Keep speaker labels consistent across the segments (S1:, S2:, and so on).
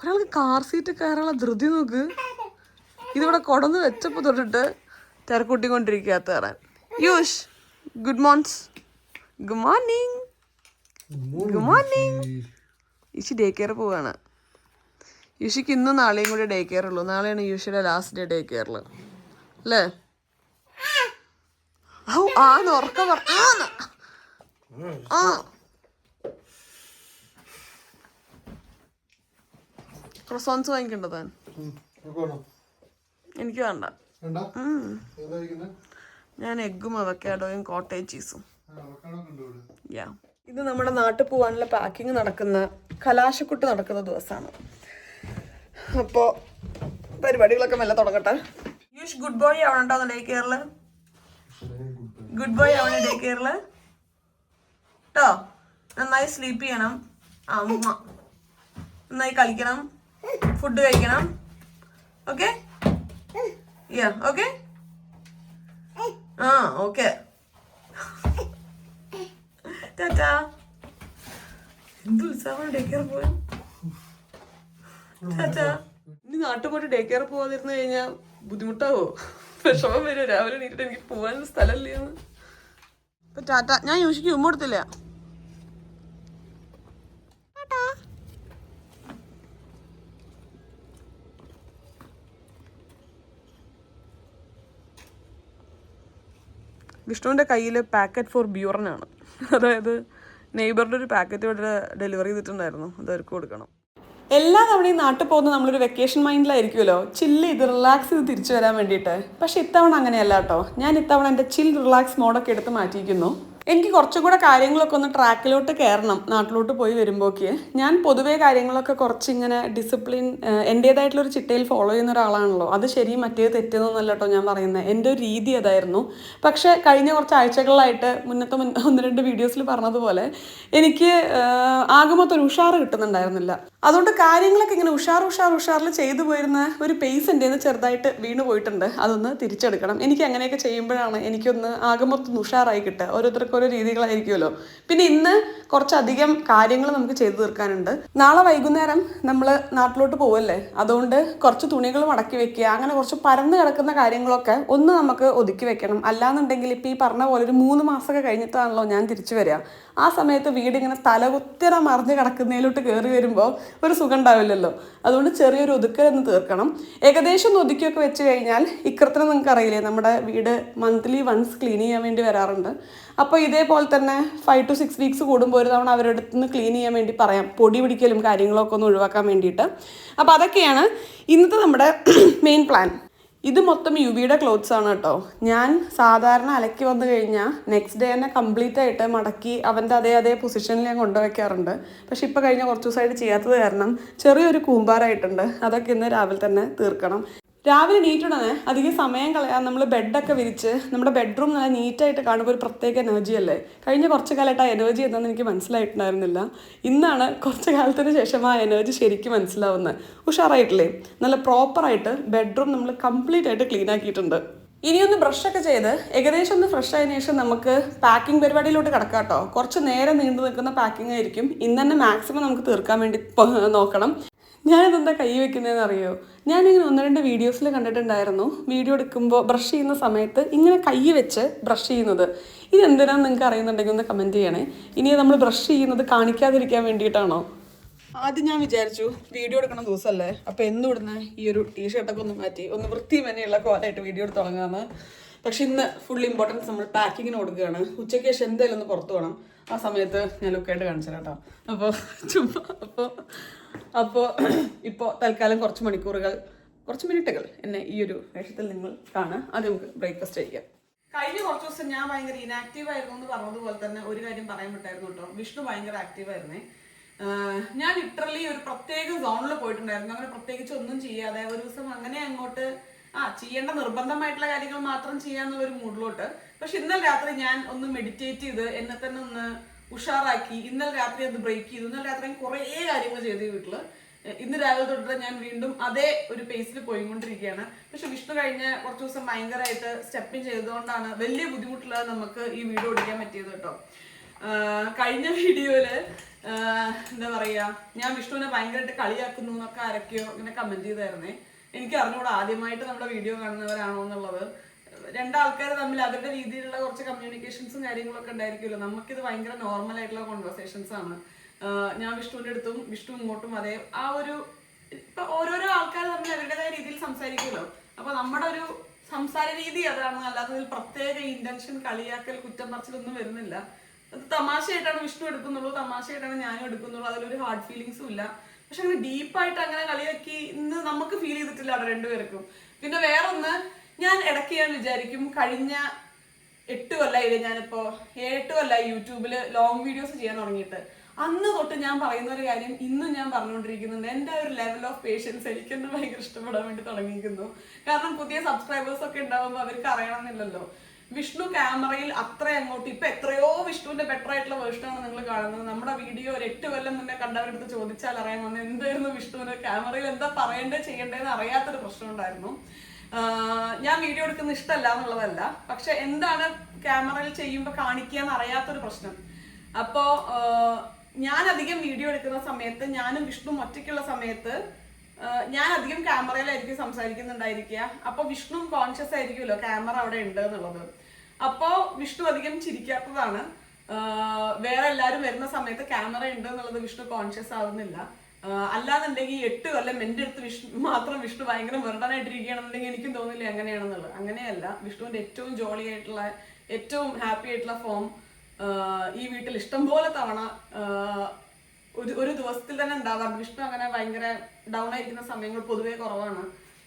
S1: ഒരാൾക്ക് car seat കയറാനുള്ള ധൃതി നോക്ക്. ഇതിവിടെ കൊടന്ന് വെച്ചപ്പോൾ തൊട്ടിട്ട് തിരക്കൂട്ടിക്കൊണ്ടിരിക്കാത്ത കയറാൻ. Yush good morning. Good morning. Good morning. Yushi day care പോവാണ്. യൂഷിക്ക് ഇന്നും നാളെയും കൂടി ഡേ കെയർ ഉള്ളൂ. നാളെയാണ് യൂഷിയുടെ ലാസ്റ്റ് ഡേ കെയറിൽ അല്ലേ? ആന്ന് ഉറക്കം ക്രോസോൺസ് വാങ്ങിക്കണ്ടോ താൻ? എനിക്ക് വേണ്ട. ഞാൻ എഗ്ഗും അവക്കാഡോയും കോട്ടേജ് ചീസും. ഇത് നമ്മുടെ നാട്ടിൽ പോകാനുള്ള പാക്കിങ് നടക്കുന്ന കലാശക്കുട്ട് നടക്കുന്ന ദിവസമാണ്. അപ്പോൾ പരിപാടികളൊക്കെ മെല്ലെ തുടങ്ങട്ടെ. യൂഷ് ഗുഡ് ബോയ് ആവണോ ഡേ കെയറിൽ? ഗുഡ് ബോയ് ആവണ ഡേ കെയറിൽ കേട്ടോ. നന്നായി സ്ലീപ്പ് ചെയ്യണം. നന്നായി കളിക്കണം. ഫുഡ് കഴിക്കണം. Okay? Yeah okay. Okay. Tata. എന്ത് ഉത്സാഹമാണ് ഡേ കെയർ പോവാൻ. ടാറ്റാ. ഇനി നാട്ടിൽ പോയിട്ട് ഡേ കെയർ പോവാതിരുന്നു കഴിഞ്ഞാൽ ബുദ്ധിമുട്ടാവോ? വിഷമം വരും. രാവിലെ നീട്ടിട്ട് എനിക്ക് പോവാൻ സ്ഥലമില്ല. ഇപ്പൊ ടാറ്റ. ഞാൻ യൂഷിക്ക് ഉമ്മ കൊടുത്തില്ല. വിഷ്ണുവിൻ്റെ കയ്യിൽ പാക്കറ്റ് ഫോർ ബ്യൂറനാണ്. അതായത് നെയ്ബറിൻ്റെ ഒരു പാക്കറ്റ് ഇവിടെ ഡെലിവറി ചെയ്തിട്ടുണ്ടായിരുന്നു. അത് അവർക്ക് കൊടുക്കണം. എല്ലാ തവണയും നാട്ടിൽ പോകുന്ന നമ്മളൊരു വെക്കേഷൻ മൈൻഡിലായിരിക്കുമല്ലോ, ചില്ല് ചെയ്ത് റിലാക്സ് ചെയ്ത് തിരിച്ചു വരാൻ വേണ്ടിയിട്ട്. പക്ഷെ ഇത്തവണ അങ്ങനെയല്ല കേട്ടോ. ഞാൻ ഇത്തവണ എൻ്റെ ചിൽ റിലാക്സ് മോഡൊക്കെ എടുത്ത് മാറ്റിയിരിക്കുന്നു. എനിക്ക് കുറച്ചും കൂടെ കാര്യങ്ങളൊക്കെ ഒന്ന് ട്രാക്കിലോട്ട് കയറണം നാട്ടിലോട്ട് പോയി വരുമ്പോഴേക്ക്. ഞാൻ പൊതുവേ കാര്യങ്ങളൊക്കെ കുറച്ചിങ്ങനെ ഡിസിപ്ലിൻ എൻ്റേതായിട്ടുള്ളൊരു ചിട്ടയിൽ ഫോളോ ചെയ്യുന്ന ഒരാളാണല്ലോ. അത് ശരി മറ്റേ തെറ്റെന്നൊന്നല്ല കേട്ടോ ഞാൻ പറയുന്നത്. എൻ്റെ ഒരു രീതി അതായിരുന്നു. പക്ഷേ കഴിഞ്ഞ കുറച്ച് ആഴ്ചകളിലായിട്ട് മുന്നത്തെ 1-2 വീഡിയോസിൽ പറഞ്ഞതുപോലെ എനിക്ക് ആകെ മൊത്തം ഒരു ഉഷാറ് കിട്ടുന്നുണ്ടായിരുന്നില്ല. അതുകൊണ്ട് കാര്യങ്ങളൊക്കെ ഇങ്ങനെ ഉഷാറിൽ ചെയ്തു പോയിരുന്ന ഒരു പേസ് എൻ്റെ നിന്ന് ചെറുതായിട്ട് വീണ് പോയിട്ടുണ്ട്. അതൊന്ന് തിരിച്ചെടുക്കണം. എനിക്ക് അങ്ങനെയൊക്കെ ചെയ്യുമ്പോഴാണ് എനിക്കൊന്ന് ആകെ മൊത്തം ഉഷാറായി കിട്ടുക. ഓരോരുത്തർക്ക് ഓരോ രീതികളായിരിക്കുമല്ലോ. പിന്നെ ഇന്ന് കുറച്ചധികം കാര്യങ്ങൾ നമുക്ക് ചെയ്തു തീർക്കാനുണ്ട്. നാളെ വൈകുന്നേരം നമ്മൾ നാട്ടിലോട്ട് പോവല്ലേ. അതുകൊണ്ട് കുറച്ച് തുണികൾ മടക്കി വെക്കുക, അങ്ങനെ കുറച്ച് പരന്ന് കിടക്കുന്ന കാര്യങ്ങളൊക്കെ ഒന്ന് നമുക്ക് ഒതുക്കി വെക്കണം. അല്ലാന്നുണ്ടെങ്കിൽ ഇപ്പം ഈ പറഞ്ഞ പോലെ ഒരു 3 മാസമൊക്കെ കഴിഞ്ഞിട്ടാണല്ലോ ഞാൻ തിരിച്ചു വരിക. ആ സമയത്ത് വീടിങ്ങനെ തലകുത്തിര മറിഞ്ഞ് കിടക്കുന്നതിലോട്ട് കയറി വരുമ്പോൾ ഒരു സുഖം ഉണ്ടാവില്ലല്ലോ. അതുകൊണ്ട് ചെറിയൊരു ഒതുക്കൽ എന്ന് തീർക്കണം. ഏകദേശം ഒന്ന് ഒതുക്കിയൊക്കെ വെച്ച് കഴിഞ്ഞാൽ ഇക്കറത്തിന് നിങ്ങൾക്ക് അറിയില്ലേ, നമ്മുടെ വീട് മന്ത്ലി വൺസ് ക്ലീൻ ചെയ്യാൻ വേണ്ടി വരാറുണ്ട്. അപ്പോൾ ഇതേപോലെ തന്നെ 5 to 6 വീക്സ് കൂടുമ്പോൾ ഒരു തവണ അവരുടെ അടുത്ത് നിന്ന് ക്ലീൻ ചെയ്യാൻ വേണ്ടി പറയാം. പൊടി പിടിക്കലും കാര്യങ്ങളൊക്കെ ഒന്ന് ഒഴിവാക്കാൻ വേണ്ടിയിട്ട്. അപ്പോൾ അതൊക്കെയാണ് ഇന്നത്തെ നമ്മുടെ മെയിൻ പ്ലാൻ. ഇത് മൊത്തം യുവിയുടെ ക്ലോത്ത്സ് ആണ് കേട്ടോ. ഞാൻ സാധാരണ അലക്കി വന്നു കഴിഞ്ഞാൽ നെക്സ്റ്റ് ഡേ തന്നെ കംപ്ലീറ്റ് ആയിട്ട് മടക്കി അവൻ്റെ അതേ പൊസിഷനിൽ ഞാൻ കൊണ്ടുവയ്ക്കാറുണ്ട്. പക്ഷെ ഇപ്പോൾ കഴിഞ്ഞ കുറച്ച് ദിവസമായിട്ട് ചെയ്യാത്തത് കാരണം ചെറിയൊരു കൂമ്പാറായിട്ടുണ്ട്. അതൊക്കെ ഇന്ന് രാവിലെ തന്നെ തീർക്കണം. രാവിലെ നീറ്റുടനെ അധികം സമയം കളയാൻ നമ്മൾ ബെഡൊക്കെ വിരിച്ച് നമ്മുടെ ബെഡ്റൂം നല്ല നീറ്റായിട്ട് കാണുമ്പോൾ ഒരു പ്രത്യേക എനർജി അല്ലേ. കഴിഞ്ഞ കുറച്ച് കാലമായിട്ട് ആ എനർജി എന്താണെന്ന് എനിക്ക് മനസ്സിലായിട്ടുണ്ടായിരുന്നില്ല. ഇന്നാണ് കുറച്ച് കാലത്തിന് ശേഷം ആ എനർജി ശരിക്കും മനസ്സിലാവുന്നത്. ഉഷാറായിട്ടില്ലേ? നല്ല പ്രോപ്പറായിട്ട് ബെഡ്റൂം നമ്മൾ കംപ്ലീറ്റ് ആയിട്ട് ക്ലീൻ ആക്കിയിട്ടുണ്ട്. ഇനിയൊന്ന് ബ്രഷൊക്കെ ചെയ്ത് ഏകദേശം ഒന്ന് ഫ്രഷ് ആയതിനു ശേഷം നമുക്ക് പാക്കിംഗ് പരിപാടിയിലോട്ട് കിടക്കാം കേട്ടോ. കുറച്ച് നേരം നീണ്ടു നിൽക്കുന്ന പാക്കിംഗ് ആയിരിക്കും. ഇന്ന് തന്നെ മാക്സിമം നമുക്ക് തീർക്കാൻ വേണ്ടി നോക്കണം. ഞാനിതെന്താ കൈ വെക്കുന്നതെന്ന് അറിയോ? ഞാനിങ്ങനെ 1-2 വീഡിയോസിൽ കണ്ടിട്ടുണ്ടായിരുന്നു. വീഡിയോ എടുക്കുമ്പോൾ ബ്രഷ് ചെയ്യുന്ന സമയത്ത് ഇങ്ങനെ കൈ വെച്ച് ബ്രഷ് ചെയ്യുന്നത്. ഇതെന്തിനാണെന്ന് നിങ്ങൾക്ക് അറിയുന്നുണ്ടെങ്കിൽ ഒന്ന് കമൻറ്റ് ചെയ്യണേ. ഇനി നമ്മൾ ബ്രഷ് ചെയ്യുന്നത് കാണിക്കാതിരിക്കാൻ വേണ്ടിയിട്ടാണോ? ആദ്യം ഞാൻ വിചാരിച്ചു വീഡിയോ എടുക്കുന്ന ദിവസമല്ലേ, അപ്പോൾ എന്തുവിടുന്ന ഈ ഒരു ടീഷർട്ടൊക്കെ ഒന്ന് മാറ്റി ഒന്ന് വൃത്തി മെനയുള്ള കോലായിട്ട് വീഡിയോ എടുത്ത് തുടങ്ങാമെന്ന്. പക്ഷെ ഇന്ന് ഫുൾ ഇമ്പോർട്ടൻസ് നമ്മൾ പാക്കിങ്ങിന് കൊടുക്കുകയാണ്. ഉച്ചയ്ക്ക് ശേഷം എന്തായാലും ഒന്ന് പുറത്ത് പോകണം. ആ സമയത്ത് ഞാൻ ലുക്കായിട്ട് കാണിച്ചു തരാം കേട്ടോ. അപ്പോൾ ഇപ്പോൾ തൽക്കാലം കുറച്ച് മിനിറ്റുകൾ എന്നെ ഈ ഒരു വേഷത്തിൽ നിങ്ങൾ കാണാം. അത് നമുക്ക് ബ്രേക്ക്ഫാസ്റ്റ് കഴിക്കാം. കഴിഞ്ഞ കുറച്ച് ദിവസം ഞാൻ ഭയങ്കര ഇനാക്റ്റീവ് ആയിരുന്നു എന്ന് പറഞ്ഞതുപോലെ തന്നെ ഒരു കാര്യം പറയാൻ വിട്ടായിരുന്നു കേട്ടോ. വിഷ്ണു ഭയങ്കര ആക്റ്റീവായിരുന്നേ. ഞാൻ ലിറ്ററലി ഒരു പ്രത്യേക സോണിൽ പോയിട്ടുണ്ടായിരുന്നു. അങ്ങനെ പ്രത്യേകിച്ച് ഒന്നും ചെയ്യാതെ ഒരു ദിവസം അങ്ങനെ അങ്ങോട്ട് ചെയ്യേണ്ട നിർബന്ധമായിട്ടുള്ള കാര്യങ്ങൾ മാത്രം ചെയ്യാന്നുള്ള ഒരു മൂഡിലോട്ട്. പക്ഷെ ഇന്നലെ രാത്രി ഞാൻ ഒന്ന് മെഡിറ്റേറ്റ് ചെയ്ത് എന്നെ തന്നെ ഒന്ന് ഉഷാറാക്കി. ഇന്നലെ രാത്രി അത് ബ്രേക്ക് ചെയ്തു. ഇന്നലെ രാത്രി ഞാൻ കുറേ കാര്യങ്ങൾ ചെയ്തു വീട്ടില്. ഇന്ന് രാവിലെ തൊട്ട് ഞാൻ വീണ്ടും അതേ ഒരു പേസിൽ പോയിക്കൊണ്ടിരിക്കുകയാണ്. പക്ഷെ വിഷ്ണു കഴിഞ്ഞ കുറച്ച് ദിവസം ഭയങ്കരമായിട്ട് സ്റ്റെപ്പിങ് ചെയ്തുകൊണ്ടാണ് വലിയ ബുദ്ധിമുട്ടില്ലാതെ നമുക്ക് ഈ വീഡിയോ ഓടിക്കാൻ പറ്റിയത് കേട്ടോ. കഴിഞ്ഞ വീഡിയോയില് എന്താ പറയാ, ഞാൻ വിഷ്ണുവിനെ ഭയങ്കരമായിട്ട് കളിയാക്കുന്നു എന്നൊക്കെ ആരൊക്കെയോ ഇങ്ങനെ കമന്റ് ചെയ്തായിരുന്നേ. എനിക്ക് അറിഞ്ഞൂടെ ആദ്യമായിട്ട് നമ്മുടെ വീഡിയോ കാണുന്നവരാണോ എന്നുള്ളത്. രണ്ടാൾക്കാർ തമ്മിൽ അവരുടെ രീതിയിലുള്ള കുറച്ച് കമ്മ്യൂണിക്കേഷൻസും കാര്യങ്ങളൊക്കെ ഉണ്ടായിരിക്കുമല്ലോ. നമുക്കിത് ഭയങ്കര നോർമൽ ആയിട്ടുള്ള കോൺവെർസേഷൻസ് ആണ്. ഞാൻ വിഷ്ണുവിന്റെ അടുത്തും വിഷ്ണു ഇങ്ങോട്ടും അതേ ആ ഒരു ഇപ്പൊ ഓരോരോ ആൾക്കാർ തമ്മിൽ അവരുടേതായ രീതിയിൽ സംസാരിക്കുമല്ലോ. അപ്പൊ നമ്മുടെ ഒരു സംസാര രീതി അതാണ്. അല്ലാതെ പ്രത്യേക ഇന്റൻഷൻ, കളിയാക്കൽ, കുറ്റം പറച്ചിലൊന്നും വരുന്നില്ല. അത് തമാശയായിട്ടാണ് വിഷ്ണു എടുക്കുന്നുള്ളൂ, തമാശയായിട്ടാണ് ഞാനും എടുക്കുന്നുള്ളൂ. അതിലൊരു ഹാർഡ് ഫീലിങ്സും ഇല്ല. പക്ഷെ അങ്ങനെ ഡീപ്പായിട്ട് അങ്ങനെ കളിയാക്കി ഇന്ന് നമുക്ക് ഫീൽ ചെയ്തിട്ടില്ല അവിടെ രണ്ടുപേർക്കും. പിന്നെ വേറൊന്ന്, ഞാൻ ഇടയ്ക്ക് ഞാൻ വിചാരിക്കും, കഴിഞ്ഞ 8 കൊല്ലമായില്ലേ, ഞാനിപ്പോ 7-8 കൊല്ലമായി യൂട്യൂബിൽ ലോങ് വീഡിയോസ് ചെയ്യാൻ തുടങ്ങിയിട്ട്. അന്ന് തൊട്ട് ഞാൻ പറയുന്ന ഒരു കാര്യം ഇന്നും ഞാൻ പറഞ്ഞുകൊണ്ടിരിക്കുന്നുണ്ട്. എൻ്റെ ഒരു ലെവൽ ഓഫ് പേഷ്യൻസ് എനിക്ക് തന്നെ ഭയങ്കര ഇഷ്ടപ്പെടാൻ വേണ്ടി തുടങ്ങിയിരിക്കുന്നു. കാരണം പുതിയ സബ്സ്ക്രൈബേഴ്സ് ഒക്കെ ഉണ്ടാകുമ്പോൾ അവർക്ക് അറിയണമെന്നില്ലല്ലോ. വിഷ്ണു ക്യാമറയിൽ അത്ര അങ്ങോട്ട് ഇപ്പൊ എത്രയോ വിഷ്ണുവിന്റെ ബെറ്റർ ആയിട്ടുള്ള വേർഷനാണ് നിങ്ങൾ കാണുന്നത്. നമ്മുടെ വീഡിയോ ഒരു 8 കൊല്ലം മുന്നേ കണ്ടവരെടുത്ത് ചോദിച്ചാൽ അറിയാമെന്ന് എന്തായിരുന്നു വിഷ്ണുവിന് ക്യാമറയിൽ എന്താ പറയണ്ടേ ചെയ്യണ്ടേന്ന് അറിയാത്തൊരു പ്രശ്നം ഉണ്ടായിരുന്നു. ഞാൻ വീഡിയോ എടുക്കുന്ന ഇഷ്ടമല്ല എന്നുള്ളതല്ല, പക്ഷെ എന്താണ് ക്യാമറയിൽ ചെയ്യുമ്പോൾ കാണിക്കുക എന്ന് അറിയാത്തൊരു പ്രശ്നം. അപ്പോ ഞാൻ അധികം വീഡിയോ എടുക്കുന്ന സമയത്ത്, ഞാനും വിഷ്ണു ഒറ്റയ്ക്കുള്ള സമയത്ത് ഞാൻ അധികം ക്യാമറയിലായിരിക്കും സംസാരിക്കുന്നുണ്ടായിരിക്കുക. അപ്പൊ വിഷ്ണു കോൺഷ്യസ് ആയിരിക്കുമല്ലോ ക്യാമറ അവിടെ ഉണ്ട് എന്നുള്ളത്. അപ്പോ വിഷ്ണു അധികം ചിരിക്കാത്തതാണ്. വേറെ എല്ലാവരും വരുന്ന സമയത്ത് ക്യാമറ ഉണ്ട് എന്നുള്ളത് വിഷ്ണു കോൺഷ്യസ് ആവുന്നില്ല. അല്ലാന്നുണ്ടെങ്കിൽ 8 കൊല്ലം എൻ്റെ അടുത്ത് വിഷ്ണു ഭയങ്കര വെറുടാനായിട്ടിരിക്കുകയാണെന്നുണ്ടെങ്കിൽ എനിക്കും തോന്നില്ല എങ്ങനെയാണെന്നുള്ളത്. അങ്ങനെയല്ല, വിഷ്ണുവിന്റെ ഏറ്റവും ജോളി ആയിട്ടുള്ള, ഏറ്റവും ഹാപ്പി ആയിട്ടുള്ള ഫോം ഈ വീട്ടിൽ ഇഷ്ടംപോലെ തവണ ഒരു ദിവസത്തിൽ തന്നെ ഉണ്ടാവാറുണ്ട്. വിഷ്ണു അങ്ങനെ ഭയങ്കര ഡൗൺ ആയിരിക്കുന്ന സമയങ്ങൾ പൊതുവേ കുറവാണ്.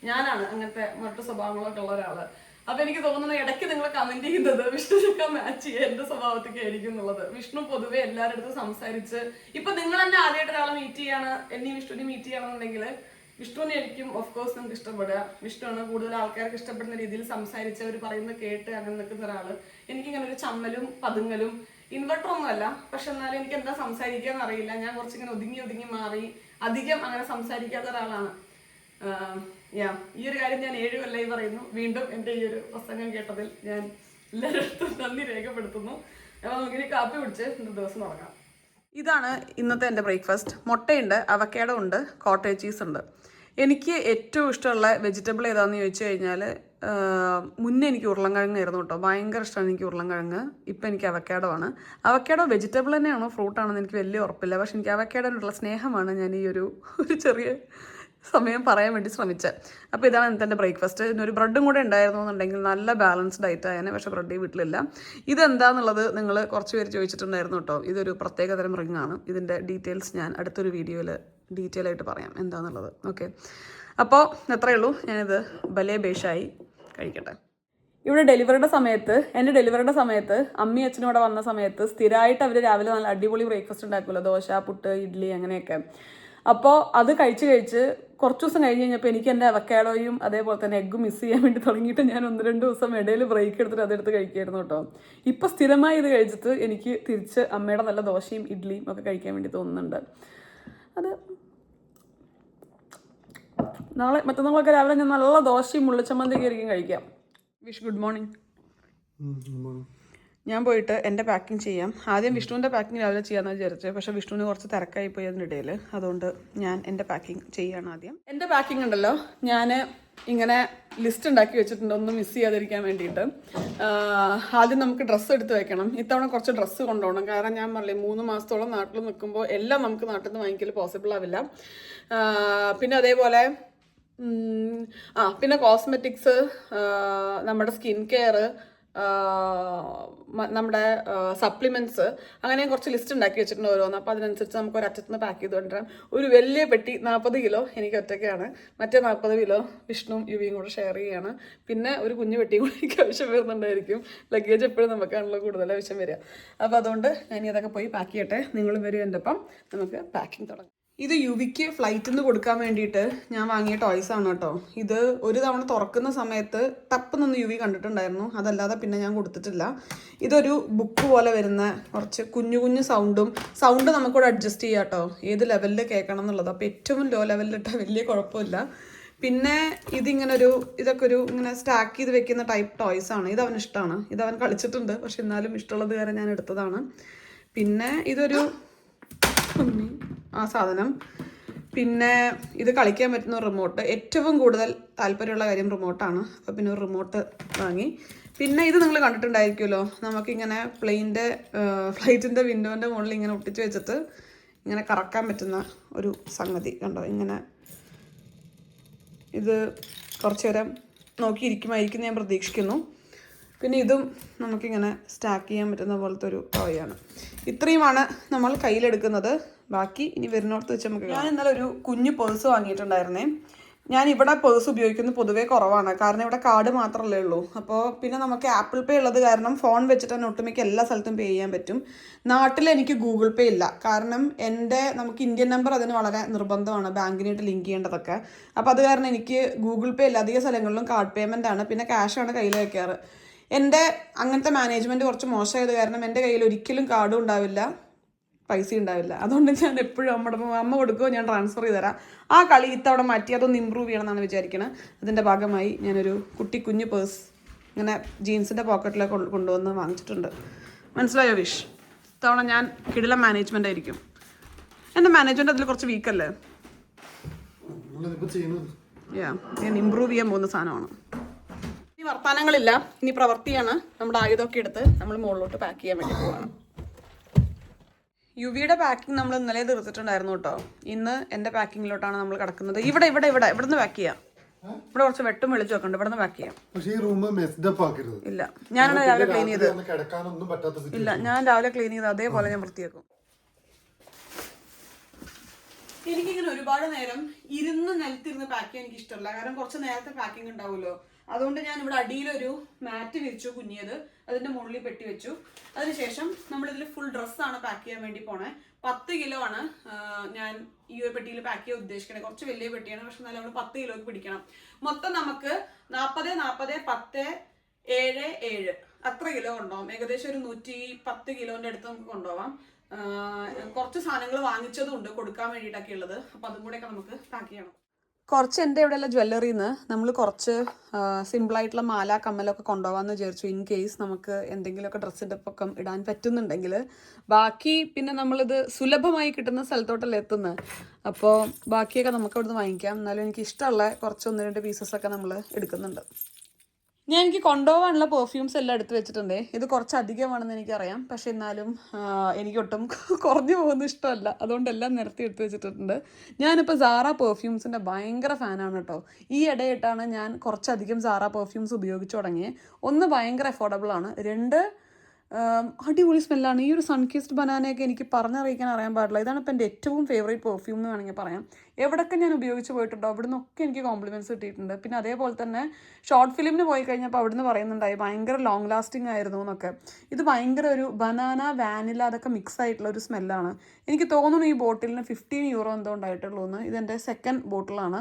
S1: ഞാനാണ് അങ്ങനത്തെ മറ്റു സ്വഭാവങ്ങളൊക്കെ ഉള്ള ഒരാള്. അപ്പൊ എനിക്ക് തോന്നുന്നു ഇടയ്ക്ക് നിങ്ങൾ കമന്റ് ചെയ്യുന്നത് വിഷ്ണുവിനൊക്കെ മാച്ച് ചെയ്യുക എന്റെ സ്വഭാവത്തേക്ക് ആയിരിക്കും എന്നുള്ളത്. വിഷ്ണു പൊതുവെ എല്ലാവരുടെ അടുത്തും സംസാരിച്ച്, ഇപ്പൊ നിങ്ങൾ തന്നെ ആദ്യമായിട്ട് ഒരാളെ മീറ്റ് ചെയ്യാണ്, എന്നെ വിഷ്ണുവിനെ മീറ്റ് ചെയ്യണമെന്നുണ്ടെങ്കിൽ വിഷ്ണുവിനെ ആയിരിക്കും ഓഫ് കോഴ്സ് നിങ്ങൾക്ക് ഇഷ്ടപ്പെടുക. വിഷ്ണുവാണ് കൂടുതൽ ആൾക്കാർക്ക് ഇഷ്ടപ്പെടുന്ന രീതിയിൽ സംസാരിച്ച് അവർ പറയുന്നത് കേട്ട് അങ്ങനെ നിൽക്കുന്ന ഒരാള്. എനിക്കിങ്ങനെ ഒരു ചമ്മലും പതുങ്ങലും ഇൻവെർട്ടർ ഒന്നുമല്ല, പക്ഷെ എന്നാലും എനിക്ക് എന്താ സംസാരിക്കാന്ന് അറിയില്ല. ഞാൻ കുറച്ചിങ്ങനെ ഒതുങ്ങി മാറി അധികം അങ്ങനെ സംസാരിക്കാത്ത ഒരാളാണ്. ഈ ഒരു കാര്യം ഞാൻ 7 കൊല്ലമായി പറയുന്നു. വീണ്ടും എൻ്റെ ഈ ഒരു പ്രസംഗം കേട്ടതിൽ ഞാൻ എല്ലാവരുടെ നന്ദി രേഖപ്പെടുത്തുന്നു. അപ്പോൾ നമുക്കിനി കാപ്പി പിടിച്ച് ഇന്നത്തെ ദിവസം തുടങ്ങാം. ഇതാണ് ഇന്നത്തെ എൻ്റെ ബ്രേക്ക്ഫാസ്റ്റ്. മുട്ടയുണ്ട്, അവക്കാഡോ ഉണ്ട്, കോട്ടേജ് ചീസ് ഉണ്ട്. എനിക്ക് ഏറ്റവും ഇഷ്ടമുള്ള വെജിറ്റബിൾ ഏതാണെന്ന് ചോദിച്ചു കഴിഞ്ഞാൽ, മുന്നേ എനിക്ക് ഉരുളൻകിഴങ്ങായിരുന്നു കേട്ടോ. ഭയങ്കര ഇഷ്ടമാണ് എനിക്ക് ഉരുളൻകിഴങ്ങ്. ഇപ്പം എനിക്ക് അവക്കാഡോ ആണ്. അവക്കാഡോ വെജിറ്റബിൾ തന്നെയാണോ ഫ്രൂട്ടാണെന്ന് എനിക്ക് വലിയ ഉറപ്പില്ല. പക്ഷെ എനിക്ക് അവക്കാഡോനുള്ള സ്നേഹമാണ് ഞാൻ ഈ ഒരു ചെറിയ സമയം പറയാൻ വേണ്ടി ശ്രമിച്ചത്. അപ്പോൾ ഇതാണ് ഇന്നത്തെ എൻ്റെ ബ്രേക്ക്ഫാസ്റ്റ്. ഇതിനൊരു ബ്രെഡും കൂടെ ഉണ്ടായിരുന്നു എന്നുണ്ടെങ്കിൽ നല്ല ബാലൻസ്ഡ് ഡയറ്റ് ആയേനെ. പക്ഷേ ബ്രെഡ് വീട്ടിലില്ല. ഇതെന്താണെന്നുള്ളത് നിങ്ങൾ കുറച്ച് പേര് ചോദിച്ചിട്ടുണ്ടായിരുന്നു കേട്ടോ. ഇതൊരു പ്രത്യേകതരം റിങ്ങാണ്. ഇതിൻ്റെ ഡീറ്റെയിൽസ് ഞാൻ അടുത്തൊരു വീഡിയോയിൽ ഡീറ്റെയിൽ ആയിട്ട് പറയാം എന്താണെന്നുള്ളത്. ഓക്കെ, അപ്പോൾ എത്രയേ ഉള്ളൂ. ഞാനിത് ഭലേ ബേഷായി കഴിക്കട്ടെ. ഇവിടെ എൻ്റെ ഡെലിവറിയുടെ സമയത്ത് അമ്മി അച്ഛനും ഇവിടെ വന്ന സമയത്ത് സ്ഥിരമായിട്ട് അവർ രാവിലെ നല്ല അടിപൊളി ബ്രേക്ക്ഫാസ്റ്റ് ഉണ്ടാക്കുമല്ലോ. ദോശ, പുട്ട്, ഇഡ്ഡലി അങ്ങനെയൊക്കെ. അപ്പോൾ അത് കഴിച്ച് കുറച്ച് ദിവസം കഴിഞ്ഞ് കഴിഞ്ഞപ്പോൾ എനിക്ക് എൻ്റെ അവക്കാഡോയും അതേപോലെ തന്നെ എഗ്ഗും മിസ് ചെയ്യാൻ വേണ്ടി തുടങ്ങിയിട്ട് ഞാൻ 1-2 ദിവസം ഇടയിൽ ബ്രേക്ക് എടുത്തിട്ട് അതെടുത്ത് കഴിക്കുമായിരുന്നു കേട്ടോ. ഇപ്പോൾ സ്ഥിരമായി ഇത് കഴിച്ചിട്ട് എനിക്ക് തിരിച്ച് അമ്മയുടെ നല്ല ദോശയും ഇഡ്ഡലിയും ഒക്കെ കഴിക്കാൻ വേണ്ടി തോന്നുന്നുണ്ട്. അത് മറ്റന്നാളൊക്കെ രാവിലെ ഞാൻ നല്ല ദോശയും മുള്ളിച്ചമ്മന്തിയൊക്കെ ആയിരിക്കും കഴിക്കാം. Wish good morning. ഞാൻ പോയിട്ട് എൻ്റെ പാക്കിങ് ചെയ്യാം. ആദ്യം വിഷ്ണുവിൻ്റെ പാക്കിങ് രാവിലെ ചെയ്യാമെന്ന് വിചാരിച്ചത്. പക്ഷേ വിഷ്ണുവിന് കുറച്ച് തിരക്കായി പോയി അതിനിടയിൽ. അതുകൊണ്ട് ഞാൻ എൻ്റെ പാക്കിങ് ചെയ്യുകയാണ് ആദ്യം. എൻ്റെ പാക്കിങ് ഉണ്ടല്ലോ, ഞാൻ ഇങ്ങനെ ലിസ്റ്റ് ഉണ്ടാക്കി വെച്ചിട്ടുണ്ട് ഒന്നും മിസ് ചെയ്യാതിരിക്കാൻ വേണ്ടിയിട്ട്. ആദ്യം നമുക്ക് ഡ്രസ്സ് എടുത്ത് വെക്കണം. ഇത്തവണ കുറച്ച് ഡ്രസ്സ് കൊണ്ടുപോകണം. കാരണം ഞാൻ പറഞ്ഞില്ലേ 3 മാസത്തോളം നാട്ടിൽ നിൽക്കുമ്പോൾ എല്ലാം നമുക്ക് നാട്ടിൽ നിന്ന് വാങ്ങിക്കൽ പോസിബിൾ ആവില്ല. പിന്നെ അതേപോലെ പിന്നെ കോസ്മെറ്റിക്സ്, നമ്മുടെ സ്കിൻ കെയർ, നമ്മുടെ സപ്ലിമെൻറ്റ്സ്, അങ്ങനെ കുറച്ച് ലിസ്റ്റ് ഉണ്ടാക്കി വെച്ചിട്ടുണ്ട് ഓരോന്ന്. അപ്പോൾ അതിനനുസരിച്ച് നമുക്ക് ഒരറ്റത്തുനിന്ന് പാക്ക് ചെയ്ത് കൊണ്ടുവരാം. ഒരു വലിയ പെട്ടി 40 കിലോ എനിക്ക് ഒറ്റയ്ക്കാണ്. മറ്റേ 40 കിലോ വിഷ്ണുവും യുവിയും കൂടെ ഷെയർ ചെയ്യുകയാണ്. പിന്നെ ഒരു കുഞ്ഞു പെട്ടിയും കൂടി എനിക്ക് ആവശ്യം വരുന്നുണ്ടായിരിക്കും. ലഗേജ് എപ്പോഴും നമുക്കാണല്ലോ കൂടുതൽ ആവശ്യം വരിക. അപ്പോൾ അതുകൊണ്ട് ഞാൻ ഇതൊക്കെ പോയി പാക്ക് ചെയ്യട്ടെ. നിങ്ങളും വരും എൻ്റെ ഒപ്പം. നമുക്ക് പാക്കിങ് തുടങ്ങാം. ഇത് യുവിക്ക് ഫ്ലൈറ്റിൽ നിന്ന് കൊടുക്കാൻ വേണ്ടിയിട്ട് ഞാൻ വാങ്ങിയ ടോയ്സ് ആണ് കേട്ടോ. ഇത് ഒരു തവണ തുറക്കുന്ന സമയത്ത് ടപ്പ് നിന്ന് യുവി കണ്ടിട്ടുണ്ടായിരുന്നു. അതല്ലാതെ പിന്നെ ഞാൻ കൊടുത്തിട്ടില്ല. ഇതൊരു ബുക്ക് പോലെ വരുന്ന കുറച്ച് കുഞ്ഞു സൗണ്ട് നമുക്കിവിടെ അഡ്ജസ്റ്റ് ചെയ്യാം കേട്ടോ, ഏത് ലെവലിൽ കേൾക്കണം എന്നുള്ളത്. അപ്പോൾ ഏറ്റവും ലോ ലെവലിലിട്ടാൽ വലിയ കുഴപ്പമില്ല. പിന്നെ ഇതൊക്കെ ഒരു ഇങ്ങനെ സ്റ്റാക്ക് ചെയ്ത് വെക്കുന്ന ടൈപ്പ് ടോയ്സ് ആണ്. ഇത് അവന് ഇഷ്ടമാണ്. ഇത് അവൻ കളിച്ചിട്ടുണ്ട്. പക്ഷെ എന്നാലും ഇഷ്ടമുള്ളത് കാരണം ഞാൻ എടുത്തതാണ്. പിന്നെ ഇതൊരു ആ സാധനം. പിന്നെ ഇത് കളിക്കാൻ പറ്റുന്ന റിമോട്ട്. ഏറ്റവും കൂടുതൽ താല്പര്യമുള്ള കാര്യം റിമോട്ടാണ്. അപ്പോൾ പിന്നെ ഒരു റിമോട്ട് വാങ്ങി. പിന്നെ ഇത് നിങ്ങൾ കണ്ടിട്ടുണ്ടായിരിക്കുമല്ലോ, നമുക്കിങ്ങനെ ഫ്ലൈറ്റിൻ്റെ വിൻഡോൻ്റെ മുകളിൽ ഇങ്ങനെ ഒട്ടിച്ച് വെച്ചിട്ട് ഇങ്ങനെ കറക്കാൻ പറ്റുന്ന ഒരു സംഗതി കണ്ടോ. ഇങ്ങനെ ഇത് കുറച്ച് നേരം നോക്കിയിരിക്കുമായിരിക്കും ഞാൻ പ്രതീക്ഷിക്കുന്നു. പിന്നെ ഇതും നമുക്കിങ്ങനെ സ്റ്റാക്ക് ചെയ്യാൻ പറ്റുന്ന പോലത്തെ ഒരു ടോയാണ്. ഇത്രയുമാണ് നമ്മൾ കയ്യിലെടുക്കുന്നത്. ബാക്കി ഇനി വരുന്നിടത്ത് വെച്ച് നമുക്ക്. ഞാൻ ഇന്നലെ ഒരു കുഞ്ഞു പേഴ്സ് വാങ്ങിയിട്ടുണ്ടായിരുന്നേ. ഞാൻ ഇവിടെ പേഴ്സ് ഉപയോഗിക്കുന്നത് പൊതുവേ കുറവാണ്, കാരണം ഇവിടെ കാർഡ് മാത്രമല്ലേ ഉള്ളൂ. അപ്പോൾ പിന്നെ നമുക്ക് ആപ്പിൾ പേ ഉള്ളത് കാരണം ഫോൺ വെച്ചിട്ട് തന്നെ ഒട്ടുമിക്ക എല്ലാ സ്ഥലത്തും പേ ചെയ്യാൻ പറ്റും. നാട്ടിൽ എനിക്ക് ഗൂഗിൾ പേ ഇല്ല, കാരണം നമുക്ക് ഇന്ത്യൻ നമ്പർ അതിന് വളരെ നിർബന്ധമാണ്, ബാങ്കിനായിട്ട് ലിങ്ക് ചെയ്യേണ്ടതൊക്കെ. അപ്പോൾ അത് കാരണം എനിക്ക് ഗൂഗിൾ പേ ഇല്ല. അധിക സ്ഥലങ്ങളിലും കാർഡ് പേയ്മെൻ്റ് ആണ്, പിന്നെ ക്യാഷാണ് കയ്യിൽ വയ്ക്കാറ്. എൻ്റെ അങ്ങനത്തെ മാനേജ്മെൻറ്റ് കുറച്ച് മോശമായത് കാരണം എൻ്റെ കയ്യിൽ ഒരിക്കലും കാർഡും ഉണ്ടാവില്ല, പൈസ ഉണ്ടാവില്ല. അതുകൊണ്ട് ഞാൻ എപ്പോഴും അമ്മ കൊടുക്കുമോ ഞാൻ ട്രാൻസ്ഫർ ചെയ്ത് തരാം. ആ കളി ഇത്തവണ മാറ്റി അതൊന്ന് ഇമ്പ്രൂവ് ചെയ്യണമെന്നാണ് വിചാരിക്കുന്നത്. അതിൻ്റെ ഭാഗമായി ഞാനൊരു കുഞ്ഞു പേഴ്സ് ഇങ്ങനെ ജീൻസിൻ്റെ പോക്കറ്റിലൊക്കെ കൊണ്ടുവന്ന് വാങ്ങിച്ചിട്ടുണ്ട്. മനസ്സിലായോ വിഷ്? ഇത്തവണ ഞാൻ കിടിലം മാനേജ്മെൻ്റ് ആയിരിക്കും. എൻ്റെ മാനേജ്മെൻറ്റ് അതിൽ കുറച്ച് വീക്കല്ലേ? ഞാൻ ഇമ്പ്രൂവ് ചെയ്യാൻ പോകുന്ന സാധനമാണ്. ഇനി വർത്തമാനങ്ങളില്ല, ഇനി പ്രവൃത്തിയാണ്. നമ്മുടെ ആയുധമൊക്കെ എടുത്ത് നമ്മൾ മുകളിലോട്ട് പാക്ക് ചെയ്യാൻ വേണ്ടി പോവാണ്. യുവിയുടെ പാക്കിംഗ് നമ്മൾ ഇന്നലെ തീർത്തിട്ടുണ്ടായിരുന്നു കേട്ടോ. ഇന്ന് എൻ്റെ പാക്കിങ്ങിലോട്ടാണ് നമ്മൾ കിടക്കുന്നത്. ഇവിടെ നിന്ന് പാക്ക് ചെയ്യാം. ഇവിടെ കുറച്ച് വെട്ടും വെളിച്ചും ഒക്കെ ഉണ്ട്, ഇവിടെ നിന്ന് പാക്ക് ചെയ്യാം. ഇല്ല, ഞാനാണ് രാവിലെ ക്ലീൻ ചെയ്ത്. ഇല്ല, ഞാൻ രാവിലെ ക്ലീൻ ചെയ്ത് അതേപോലെ ഞാൻ വൃത്തിയാക്കും. എനിക്കിങ്ങനെ ഒരുപാട് നേരം നിലത്തിരുന്ന് പാക്ക് ചെയ്യാൻ എനിക്ക് ഇഷ്ടമല്ല, കാരണം കുറച്ച് നേരത്തെ പാക്കിംഗ് ഉണ്ടാവുമല്ലോ. അതുകൊണ്ട് ഞാൻ ഇവിടെ അടിയിലൊരു മാറ്റ് വിരിച്ചു, കുഞ്ഞിയത്. അതിന്റെ മുകളിൽ പെട്ടി വെച്ചു. അതിനുശേഷം നമ്മളിതിൽ ഫുൾ ഡ്രസ്സാണ് പാക്ക് ചെയ്യാൻ വേണ്ടി പോണേ. 10 കിലോ ആണ് ഞാൻ ഈ ഒരു പെട്ടിയിൽ പാക്ക് ചെയ്യാൻ ഉദ്ദേശിക്കണേ. കുറച്ച് വലിയ പെട്ടിയാണ്, പക്ഷെ എന്നാലും നമ്മൾ 10 കിലോക്ക് പിടിക്കണം. മൊത്തം നമുക്ക് 40, 10, 7, 7 അത്ര കിലോ കൊണ്ടുപോകാം. ഏകദേശം ഒരു 110 കിലോന്റെ അടുത്ത് നമുക്ക് കൊണ്ടുപോകാം. കുറച്ച് സാധനങ്ങൾ വാങ്ങിച്ചതും ഉണ്ട് കൊടുക്കാൻ വേണ്ടിയിട്ടൊക്കെ ഉള്ളത്. അപ്പം അതും കൂടെയൊക്കെ നമുക്ക് പാക്ക് ചെയ്യണം. കുറച്ച് എൻ്റെ ഇവിടെയുള്ള ജ്വല്ലറിന്ന് നമ്മൾ കുറച്ച് സിമ്പിളായിട്ടുള്ള മാല കമ്മലൊക്കെ കൊണ്ടുപോകാമെന്ന് വിചാരിച്ചു. ഇൻ കേസ് നമുക്ക് എന്തെങ്കിലുമൊക്കെ ഡ്രസ്സിൻ്റെ പൊക്കം ഇടാൻ പറ്റുന്നുണ്ടെങ്കിൽ. ബാക്കി പിന്നെ നമ്മളിത് സുലഭമായി കിട്ടുന്ന സ്ഥലത്തോട്ടല്ലേ എത്തുന്നത്. അപ്പോൾ ബാക്കിയൊക്കെ നമുക്ക് അവിടുന്ന് വാങ്ങിക്കാം. എന്നാലും എനിക്ക് ഇഷ്ടമുള്ള കുറച്ച് 1-2 പീസസൊക്കെ നമ്മൾ എടുക്കുന്നുണ്ട്. എനിക്ക് കൊണ്ടുപോകാനുള്ള പെർഫ്യൂംസ് എല്ലാം എടുത്ത് വെച്ചിട്ടുണ്ട്. ഇത് കുറച്ച് അധികമാണെന്ന് എനിക്കറിയാം, പക്ഷെ എന്നാലും എനിക്കൊട്ടും കുറഞ്ഞു പോകുന്ന ഇഷ്ടമല്ല. അതുകൊണ്ട് എല്ലാം നിരത്തി എടുത്ത് വെച്ചിട്ടുണ്ട്. ഞാനിപ്പോൾ സാറ പെർഫ്യൂംസിൻ്റെ ഭയങ്കര ഫാനാണ് കേട്ടോ. ഈ ഇടയായിട്ടാണ് ഞാൻ കുറച്ചധികം സാറ പെർഫ്യൂംസ് ഉപയോഗിച്ച് തുടങ്ങിയത്. ഒന്ന് ഭയങ്കര അഫോർഡബിൾ ആണ്, 2 അടിപൊളി സ്മെല്ലാണ്. ഈ ഒരു സൺകിസ്ഡ് ബനാനയൊക്കെ എനിക്ക് പറഞ്ഞറിയിക്കാൻ അറിയാൻ പാടില്ല. ഇതാണ് ഇപ്പം എൻ്റെ ഏറ്റവും ഫേവറേറ്റ് പെർഫ്യൂം എന്ന് വേണമെങ്കിൽ പറയാം. എവിടെയൊക്കെ ഞാൻ ഉപയോഗിച്ച് പോയിട്ടുണ്ടോ അവിടെ നിന്നൊക്കെ എനിക്ക് കോംപ്ലിമെൻറ്റ്സ് കിട്ടിയിട്ടുണ്ട്. പിന്നെ അതേപോലെ തന്നെ ഷോർട്ട് ഫിലിമിന് പോയി കഴിഞ്ഞപ്പോൾ അവിടുന്ന് പറയുന്നുണ്ടായി ഭയങ്കര ലോങ് ലാസ്റ്റിംഗ് ആയിരുന്നു എന്നൊക്കെ. ഇത് ഭയങ്കര ഒരു ബനാന വാനില അതൊക്കെ മിക്സ് ആയിട്ടുള്ള ഒരു സ്മെല്ലാണ്. എനിക്ക് തോന്നുന്നു ഈ ബോട്ടിലിന് 15 euro എന്തോ ഉണ്ടായിട്ടുള്ളൂ എന്ന്. ഇതെൻ്റെ സെക്കൻഡ് ബോട്ടിലാണ്,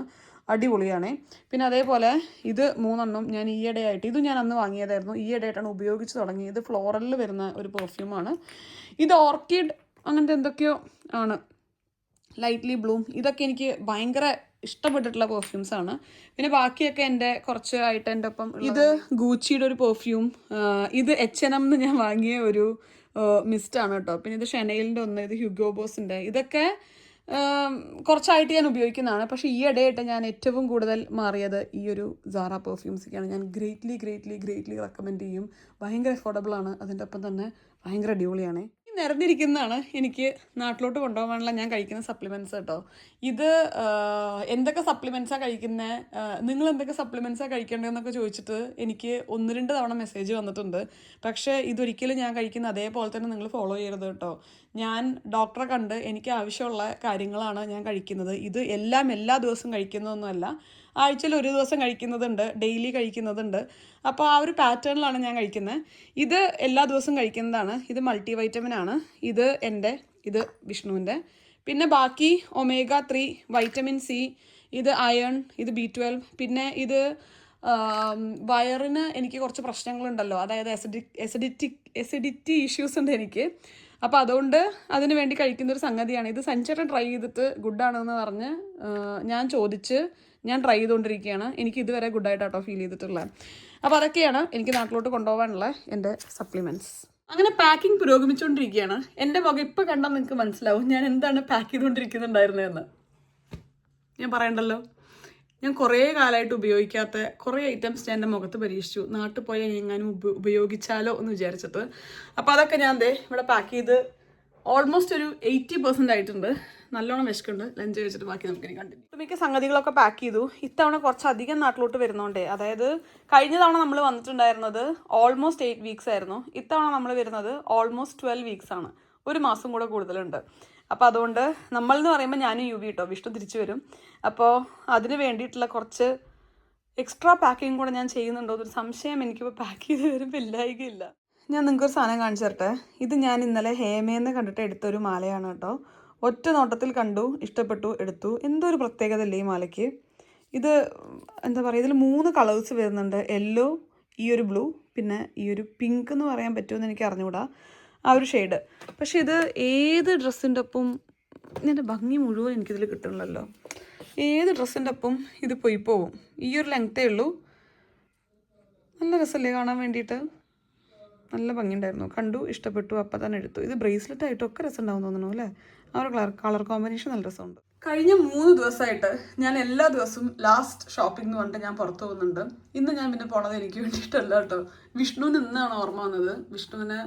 S1: അടിപൊളിയാണ്. പിന്നെ അതേപോലെ ഇത് 3 ഞാൻ ഈയിടെയായിട്ട്, ഇത് ഞാൻ അന്ന് വാങ്ങിയതായിരുന്നു, ഈയിടെയായിട്ടാണ് ഉപയോഗിച്ച് തുടങ്ങിയത്. ഇത് ഫ്ലോറലിൽ വരുന്ന ഒരു പെർഫ്യൂമാണ്. ഇത് ഓർക്കിഡ് അങ്ങനത്തെ എന്തൊക്കെയോ ആണ്, ലൈറ്റ്ലി ബ്ലൂം. ഇതൊക്കെ എനിക്ക് ഭയങ്കര ഇഷ്ടപ്പെട്ടിട്ടുള്ള പെർഫ്യൂംസാണ്. പിന്നെ ബാക്കിയൊക്കെ എൻ്റെ കുറച്ച് ആയിട്ട് എൻ്റെ ഒപ്പം. ഇത് ഗൂച്ചിയുടെ ഒരു പെർഫ്യൂം. ഇത് H&M ഞാൻ വാങ്ങിയ ഒരു മിസ്റ്റാണ് കേട്ടോ. പിന്നെ ഇത് ഷെനൈലിൻ്റെ ഒന്ന്, ഇത് ഹ്യൂഗോ ബോസിൻ്റെ. ഇതൊക്കെ കുറച്ചായിട്ട് ഞാൻ ഉപയോഗിക്കുന്നതാണ്. പക്ഷേ ഈ ഇടയായിട്ട് ഞാൻ ഏറ്റവും കൂടുതൽ മാറിയത് ഈ ഒരു സാറ പെർഫ്യൂംസൊക്കെയാണ്. ഞാൻ ഗ്രേറ്റ്ലി റെക്കമെൻഡ് ചെയ്യും. ഭയങ്കര അഫോർഡബിളാണ്, അതിൻ്റെ ഒപ്പം തന്നെ ഭയങ്കര അടിപൊളിയാണ്. നിറഞ്ഞിരിക്കുന്നതാണ് എനിക്ക് നാട്ടിലോട്ട് കൊണ്ടുപോകാനുള്ള ഞാൻ കഴിക്കുന്ന സപ്ലിമെൻറ്റ്സ് കേട്ടോ. ഇത് എന്തൊക്കെ സപ്ലിമെൻറ്റ്സാണ് കഴിക്കുന്നത്, നിങ്ങൾ എന്തൊക്കെ സപ്ലിമെൻറ്റ്സാണ് കഴിക്കേണ്ടതെന്നൊക്കെ ചോദിച്ചിട്ട് എനിക്ക് 1-2 തവണ മെസ്സേജ് വന്നിട്ടുണ്ട്. പക്ഷേ ഇതൊരിക്കലും ഞാൻ കഴിക്കുന്ന അതേപോലെ തന്നെ നിങ്ങൾ ഫോളോ ചെയ്യരുത് കേട്ടോ. ഞാൻ ഡോക്ടറെ കണ്ട് എനിക്ക് ആവശ്യമുള്ള കാര്യങ്ങളാണ് ഞാൻ കഴിക്കുന്നത്. ഇത് എല്ലാ ദിവസവും കഴിക്കുന്നതൊന്നുമല്ല. ആഴ്ചയിൽ ഒരു ദിവസം കഴിക്കുന്നതുണ്ട്, ഡെയിലി കഴിക്കുന്നതുണ്ട്. അപ്പോൾ ആ ഒരു പാറ്റേണിലാണ് ഞാൻ കഴിക്കുന്നത്. ഇത് എല്ലാ ദിവസവും കഴിക്കുന്നതാണ്. ഇത് മൾട്ടി വൈറ്റമിൻ ആണ്. ഇത് വിഷ്ണുവിൻ്റെ. പിന്നെ ബാക്കി omega-3, വൈറ്റമിൻ സി, ഇത് അയൺ, ഇത് B12. പിന്നെ ഇത് വയറിന് എനിക്ക് കുറച്ച് പ്രശ്നങ്ങളുണ്ടല്ലോ, അതായത് എസിഡിറ്റി ഇഷ്യൂസ് ഉണ്ട് എനിക്ക്. അപ്പോൾ അതുകൊണ്ട് അതിന് വേണ്ടി കഴിക്കുന്നൊരു സംഗതിയാണ് ഇത്. സഞ്ചേട്ടൻ ട്രൈ ചെയ്തിട്ട് ഗുഡാണെന്ന് പറഞ്ഞ് ഞാൻ ട്രൈ ചെയ്തുകൊണ്ടിരിക്കുകയാണ്. എനിക്ക് ഇതുവരെ ഗുഡായിട്ടാട്ടോ ഫീൽ ചെയ്തിട്ടുള്ളത്. അപ്പോൾ അതൊക്കെയാണ് എനിക്ക് നാട്ടിലോട്ട് കൊണ്ടുപോകാനുള്ള എൻ്റെ സപ്ലിമെൻറ്റ്സ്. അങ്ങനെ പാക്കിംഗ് പുരോഗമിച്ചുകൊണ്ടിരിക്കുകയാണ്. എൻ്റെ മുഖം ഇപ്പോൾ കണ്ടാൽ നിങ്ങൾക്ക് മനസ്സിലാവും ഞാൻ എന്താണ് പാക്ക് ചെയ്തുകൊണ്ടിരിക്കുന്നുണ്ടായിരുന്നതെന്ന്. ഞാൻ പറയണ്ടല്ലോ, ഞാൻ കുറേ കാലമായിട്ട് ഉപയോഗിക്കാത്ത കുറേ ഐറ്റംസ് ഞാൻ എൻ്റെ മുഖത്ത് പരീക്ഷിച്ചു. നാട്ടിൽ പോയാൽ എങ്ങാനും ഉപയോഗിച്ചാലോ എന്ന് വിചാരിച്ചിട്ട്. അപ്പോൾ അതൊക്കെ ഞാൻ ഇവിടെ പാക്ക് ചെയ്ത് ഓൾമോസ്റ്റ് ഒരു 80% ആയിട്ടുണ്ട്. നല്ലോണം വിശക്കുണ്ട്. ലഞ്ച് കഴിച്ചിട്ട് ബാക്കി നമുക്കിനി കണ്ടിന്യൂ. മിക്ക സംഗതികളൊക്കെ പാക്ക് ചെയ്തു. ഇത്തവണ കുറച്ചധികം നാട്ടിലോട്ട് വരുന്നോണ്ടേ, അതായത് കഴിഞ്ഞ തവണ നമ്മൾ വന്നിട്ടുണ്ടായിരുന്നത് ഓൾമോസ്റ്റ് 8 വീക്സ് ആയിരുന്നു. ഇത്തവണ നമ്മൾ വരുന്നത് ഓൾമോസ്റ്റ് 12 വീക്സ് ആണ്. ഒരു മാസം കൂടെ കൂടുതലുണ്ട്. അപ്പോൾ അതുകൊണ്ട് നമ്മളെന്ന് പറയുമ്പോൾ ഞാനും യുവി കേട്ടോ, വിഷ്ണു തിരിച്ചു വരും. അപ്പോൾ അതിന് വേണ്ടിയിട്ടുള്ള കുറച്ച് എക്സ്ട്രാ പാക്കിങ് കൂടെ ഞാൻ ചെയ്യുന്നുണ്ടോ എന്നൊരു സംശയം എനിക്കിപ്പോൾ പാക്ക് ചെയ്ത് വരുമ്പോൾ ഇല്ലായികയില്ല. ഞാൻ നിങ്ങൾക്കൊരു സാധനം കാണിച്ചു തരട്ടെ. ഇത് ഞാൻ ഇന്നലെ ഹേമേന്ന് കണ്ടിട്ട് എടുത്തൊരു മാലയാണ് കേട്ടോ. ഒറ്റ നോട്ടത്തിൽ കണ്ടു, ഇഷ്ടപ്പെട്ടു, എടുത്തു. എന്തോ ഒരു പ്രത്യേകത അല്ലേ ഈ മാലയ്ക്ക്. ഇത് എന്താ പറയുക, ഇതിൽ 3 കളേഴ്സ് വരുന്നുണ്ട്. യെല്ലോ, ഈ ഒരു ബ്ലൂ, പിന്നെ ഈ ഒരു പിങ്ക് എന്ന് പറയാൻ പറ്റുമെന്ന് എനിക്ക് അറിഞ്ഞുകൂടാ, ആ ഒരു ഷെയ്ഡ്. പക്ഷേ ഇത് ഏത് ഡ്രസ്സിൻ്റെ ഒപ്പം, ഇതിൻ്റെ ഭംഗി മുഴുവൻ എനിക്കിതിൽ കിട്ടണമല്ലോ. ഏത് ഡ്രസ്സിൻ്റെ ഒപ്പം ഇത് പോവും. ഈ ഒരു ലെങ്ത്തേ ഉള്ളൂ. നല്ല രസമല്ലേ കാണാൻ വേണ്ടിയിട്ട്. നല്ല ഭംഗിയുണ്ടായിരുന്നു. കണ്ടു, ഇഷ്ടപ്പെട്ടു, അപ്പം തന്നെ എടുത്തു. ഇത് ബ്രേസ്ലെറ്റ് ആയിട്ടൊക്കെ രസം ഉണ്ടാവും തോന്നുന്നു അല്ലേ. ആ ഒരു കളർ കോമ്പിനേഷൻ നല്ല രസമുണ്ട്. കഴിഞ്ഞ 3 ദിവസമായിട്ട് ഞാൻ എല്ലാ ദിവസവും ലാസ്റ്റ് ഷോപ്പിംഗ് എന്ന് പറഞ്ഞിട്ട് ഞാൻ പുറത്ത് പോകുന്നുണ്ട്. ഇന്ന് ഞാൻ പിന്നെ പോണത് എനിക്ക് വേണ്ടിയിട്ടല്ല കേട്ടോ. വിഷ്ണുവിന് ഇന്നാണ് ഓർമ്മ വന്നത് വിഷ്ണുവിന്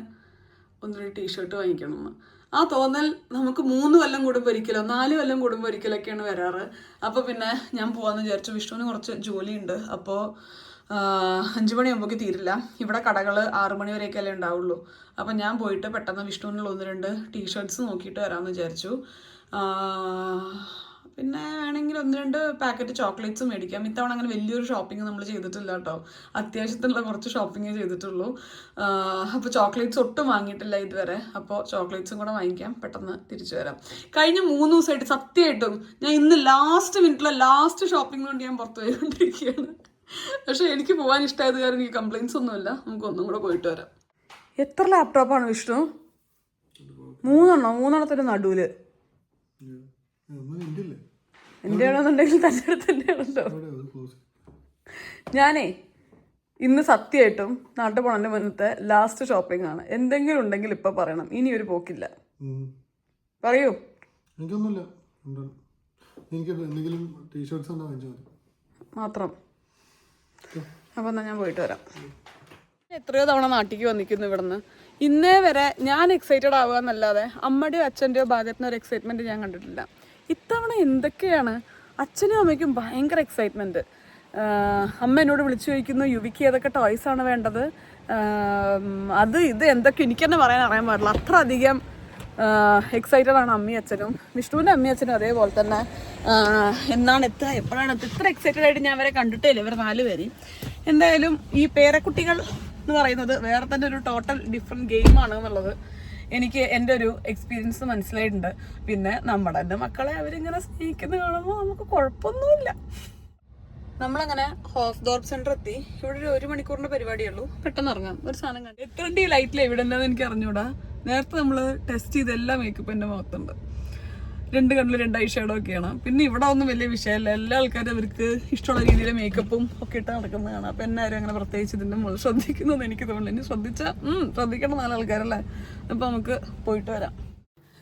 S1: 1 ടീഷർട്ട് വാങ്ങിക്കണമെന്ന്. ആ തോന്നൽ നമുക്ക് 3 കൊല്ലം കൂടുമ്പോൾ ഒരിക്കലോ 4 കൊല്ലം കൂടുമ്പോൾ ഒരിക്കലൊക്കെയാണ് വരാറ്. അപ്പോൾ പിന്നെ ഞാൻ പോകാമെന്ന് വിചാരിച്ചു. വിഷ്ണുവിന് കുറച്ച് ജോലിയുണ്ട്. അപ്പോൾ 5 മണിയാകുമ്പോഴേക്ക് തീരില്ല. ഇവിടെ കടകൾ 6 മണി വരെയൊക്കെയല്ലേ ഉണ്ടാവുള്ളൂ. അപ്പം ഞാൻ പോയിട്ട് പെട്ടെന്ന് വിഷ്ണുവിനുള്ള 1-2 ടീഷർട്ട്സ് നോക്കിയിട്ട് വരാമെന്ന് വിചാരിച്ചു. പിന്നെ വേണമെങ്കിൽ 1-2 പാക്കറ്റ് ചോക്ലേറ്റ്സ് മേടിക്കാം. ഇത്തവണ അങ്ങനെ വലിയൊരു ഷോപ്പിംഗ് നമ്മൾ ചെയ്തിട്ടില്ല കേട്ടോ. അത്യാവശ്യത്തിനുള്ള കുറച്ച് ഷോപ്പിങ്ങേ ചെയ്തിട്ടുള്ളൂ. അപ്പോൾ ചോക്ലേറ്റ്സ് ഒട്ടും വാങ്ങിയിട്ടില്ല ഇതുവരെ. അപ്പോൾ ചോക്ലേറ്റ്സും കൂടെ വാങ്ങിക്കാം, പെട്ടെന്ന് തിരിച്ചു വരാം. കഴിഞ്ഞ 3 ദിവസമായിട്ട് സത്യമായിട്ടും ഞാൻ ഇന്ന് ലാസ്റ്റ് മിനിറ്റിലെ ലാസ്റ്റ് ഷോപ്പിംഗ് കൊണ്ട് ഞാൻ പുറത്ത് പോയിക്കൊണ്ടിരിക്കുകയാണ്. പക്ഷെ എനിക്ക് പോകാൻ ഇഷ്ടമായത് കാരണം എനിക്ക് കംപ്ലൈൻസ് ഒന്നുമില്ല. നമുക്ക് ഒന്നും കൂടെ പോയിട്ട് വരാം. എത്ര ലാപ്ടോപ്പാണ് വിഷ്ണു? 3 നടുവില് എൻ്റെ ആണെന്നുണ്ടെങ്കിൽ തൻ്റെ അടുത്ത് തന്നെയാണല്ലോ. ഞാനേ ഇന്ന് സത്യമായിട്ടും നാട്ടിൽ പോണതിൻ്റെ മുന്നത്തെ ലാസ്റ്റ് ഷോപ്പിംഗ് ആണ്. എന്തെങ്കിലും ഉണ്ടെങ്കിൽ ഇപ്പം പറയണം. ഇനി ഒരു പോക്കില്ല. പറയൂ. മാത്രം. അപ്പോൾ എന്നാൽ ഞാൻ പോയിട്ട് വരാം. എത്രയോ തവണ നാട്ടിലേക്ക് വന്നിരിക്കുന്നു ഇവിടുന്ന്. ഇന്നേ വരെ ഞാൻ എക്സൈറ്റഡ് ആവുക എന്നല്ലാതെ അമ്മയുടെയോ അച്ഛൻ്റെയോ ഭാഗത്ത് നിന്ന് ഒരു എക്സൈറ്റ്മെൻറ്റ് ഞാൻ കണ്ടിട്ടില്ല. ഇത്തവണ എന്തൊക്കെയാണ്, അച്ഛനും അമ്മയ്ക്കും ഭയങ്കര എക്സൈറ്റ്മെൻറ്റ്. അമ്മ എന്നോട് വിളിച്ചു ചോദിക്കുന്നു യുവിക്ക് ഏതൊക്കെ ടോയ്സാണ് വേണ്ടത്, ഇത് എന്തൊക്കെ എനിക്ക് തന്നെ അറിയാൻ പാടില്ല. അത്ര അധികം എക്സൈറ്റഡ് ആണ് അമ്മയും അച്ഛനും. വിഷ്ണുവിൻ്റെ അമ്മയും അച്ഛനും അതേപോലെ തന്നെ. എന്നാണ് എത്തുക, എപ്പോഴാണ് എത്തുക, ഇത്ര എക്സൈറ്റഡ് ആയിട്ട് ഞാൻ വരെ കണ്ടിട്ടേ ഇല്ല ഇവർ 4 പേര്. എന്തായാലും ഈ പേരക്കുട്ടികൾ എന്ന് പറയുന്നത് വേറെ തന്നെ ഒരു ടോട്ടൽ ഡിഫറെൻറ്റ് ഗെയിമാണ് എന്നുള്ളത് എനിക്ക് എൻ്റെ ഒരു എക്സ്പീരിയൻസ് മനസ്സിലായിട്ടുണ്ട്. പിന്നെ നമ്മുടെ എൻ്റെ മക്കളെ അവരിങ്ങനെ സ്നേഹിക്കുന്ന കാണുമ്പോൾ നമുക്ക് കുഴപ്പമൊന്നുമില്ല. നമ്മളങ്ങനെ ഹോസ്ദോർപ്പ് സെൻറ്റർ എത്തി. ഇവിടെ ഒരു 1 മണിക്കൂറിൻ്റെ പരിപാടിയുള്ളൂ. പെട്ടെന്ന് ഇറങ്ങാം. ഒരു സാധനം കണ്ടു. എത്ര ലൈറ്റിൽ എവിടെ ഉണ്ടെന്ന് എനിക്ക് അറിഞ്ഞൂടാ. നേരത്തെ നമ്മൾ ടെസ്റ്റ് ചെയ്ത എല്ലാ മേക്കപ്പ് എൻ്റെ മുഖത്തുണ്ട്. 2 കണ്ണിൽ 2 ഐ ഷേഡോ ഒക്കെയാണ്. പിന്നെ ഇവിടെ ഒന്നും വലിയ വിഷയമല്ല. എല്ലാ ആൾക്കാരും അവർക്ക് ഇഷ്ടമുള്ള രീതിയിൽ മേക്കപ്പും ഒക്കെ ഇട്ട് നടക്കുന്നതാണ്. അപ്പം എന്നാരും അങ്ങനെ പ്രത്യേകിച്ച് ഇതിൻ്റെ മുകളിൽ ശ്രദ്ധിക്കുന്നതെന്ന് എനിക്ക് തോന്നുന്നു. ഇനി ശ്രദ്ധിക്കണം 4 ആൾക്കാരല്ലേ. അപ്പം നമുക്ക് പോയിട്ട് വരാം.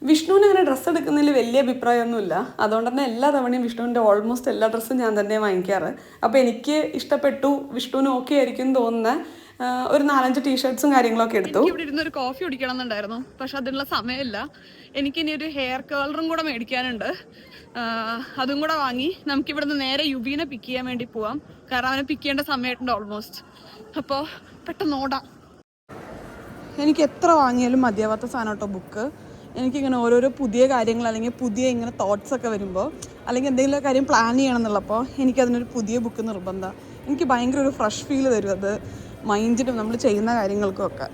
S1: വിഷ്ണുവിന് അങ്ങനെ ഡ്രസ്സ് എടുക്കുന്നതിൽ വലിയ അഭിപ്രായമൊന്നുമില്ല. അതുകൊണ്ട് തന്നെ എല്ലാ തവണയും വിഷ്ണുവിൻ്റെ ഓൾമോസ്റ്റ് എല്ലാ ഡ്രസ്സും ഞാൻ തന്നെ വാങ്ങിക്കാറ്. അപ്പോൾ എനിക്ക് ഇഷ്ടപ്പെട്ടു, വിഷ്ണുവിന് ഓക്കെ ആയിരിക്കും തോന്നുന്ന ഒരു 4-5 ടീഷർട്ട്സും കാര്യങ്ങളൊക്കെ എടുത്തു. ഇവിടെ ഇരുന്നൊരു കോഫി കുടിക്കണം എന്നുണ്ടായിരുന്നു, പക്ഷെ അതിനുള്ള സമയമില്ല. എനിക്കിനി ഒരു ഹെയർ കേളറും കൂടെ മേടിക്കാനുണ്ട്. അതും കൂടെ വാങ്ങി നമുക്കിവിടുന്ന് നേരെ യുബീനെ പിക്ക് ചെയ്യാൻ വേണ്ടി പോവാം. കാരണം അവനെ പിക്ക് ചെയ്യേണ്ട സമയമായിട്ടുണ്ട് ഓൾമോസ്റ്റ്. അപ്പോൾ പെട്ടെന്ന് ഓടാം. എനിക്ക് എത്ര വാങ്ങിയാലും മതിയാവാത്ത സാധനം കേട്ടോ ബുക്ക്. എനിക്കിങ്ങനെ ഓരോരോ പുതിയ കാര്യങ്ങൾ അല്ലെങ്കിൽ പുതിയ ഇങ്ങനെ തോട്ട്സ് ഒക്കെ വരുമ്പോൾ അല്ലെങ്കിൽ എന്തെങ്കിലും കാര്യം പ്ലാൻ ചെയ്യണം എന്നുള്ളപ്പോൾ എനിക്കതിനൊരു പുതിയ ബുക്ക് നിർബന്ധമാണ്. എനിക്ക് ഭയങ്കര ഒരു ഫ്രഷ് ഫീൽ തരും അത് മൈൻഡിനും നമ്മൾ ചെയ്യുന്ന കാര്യങ്ങൾക്കും ഒക്കെ.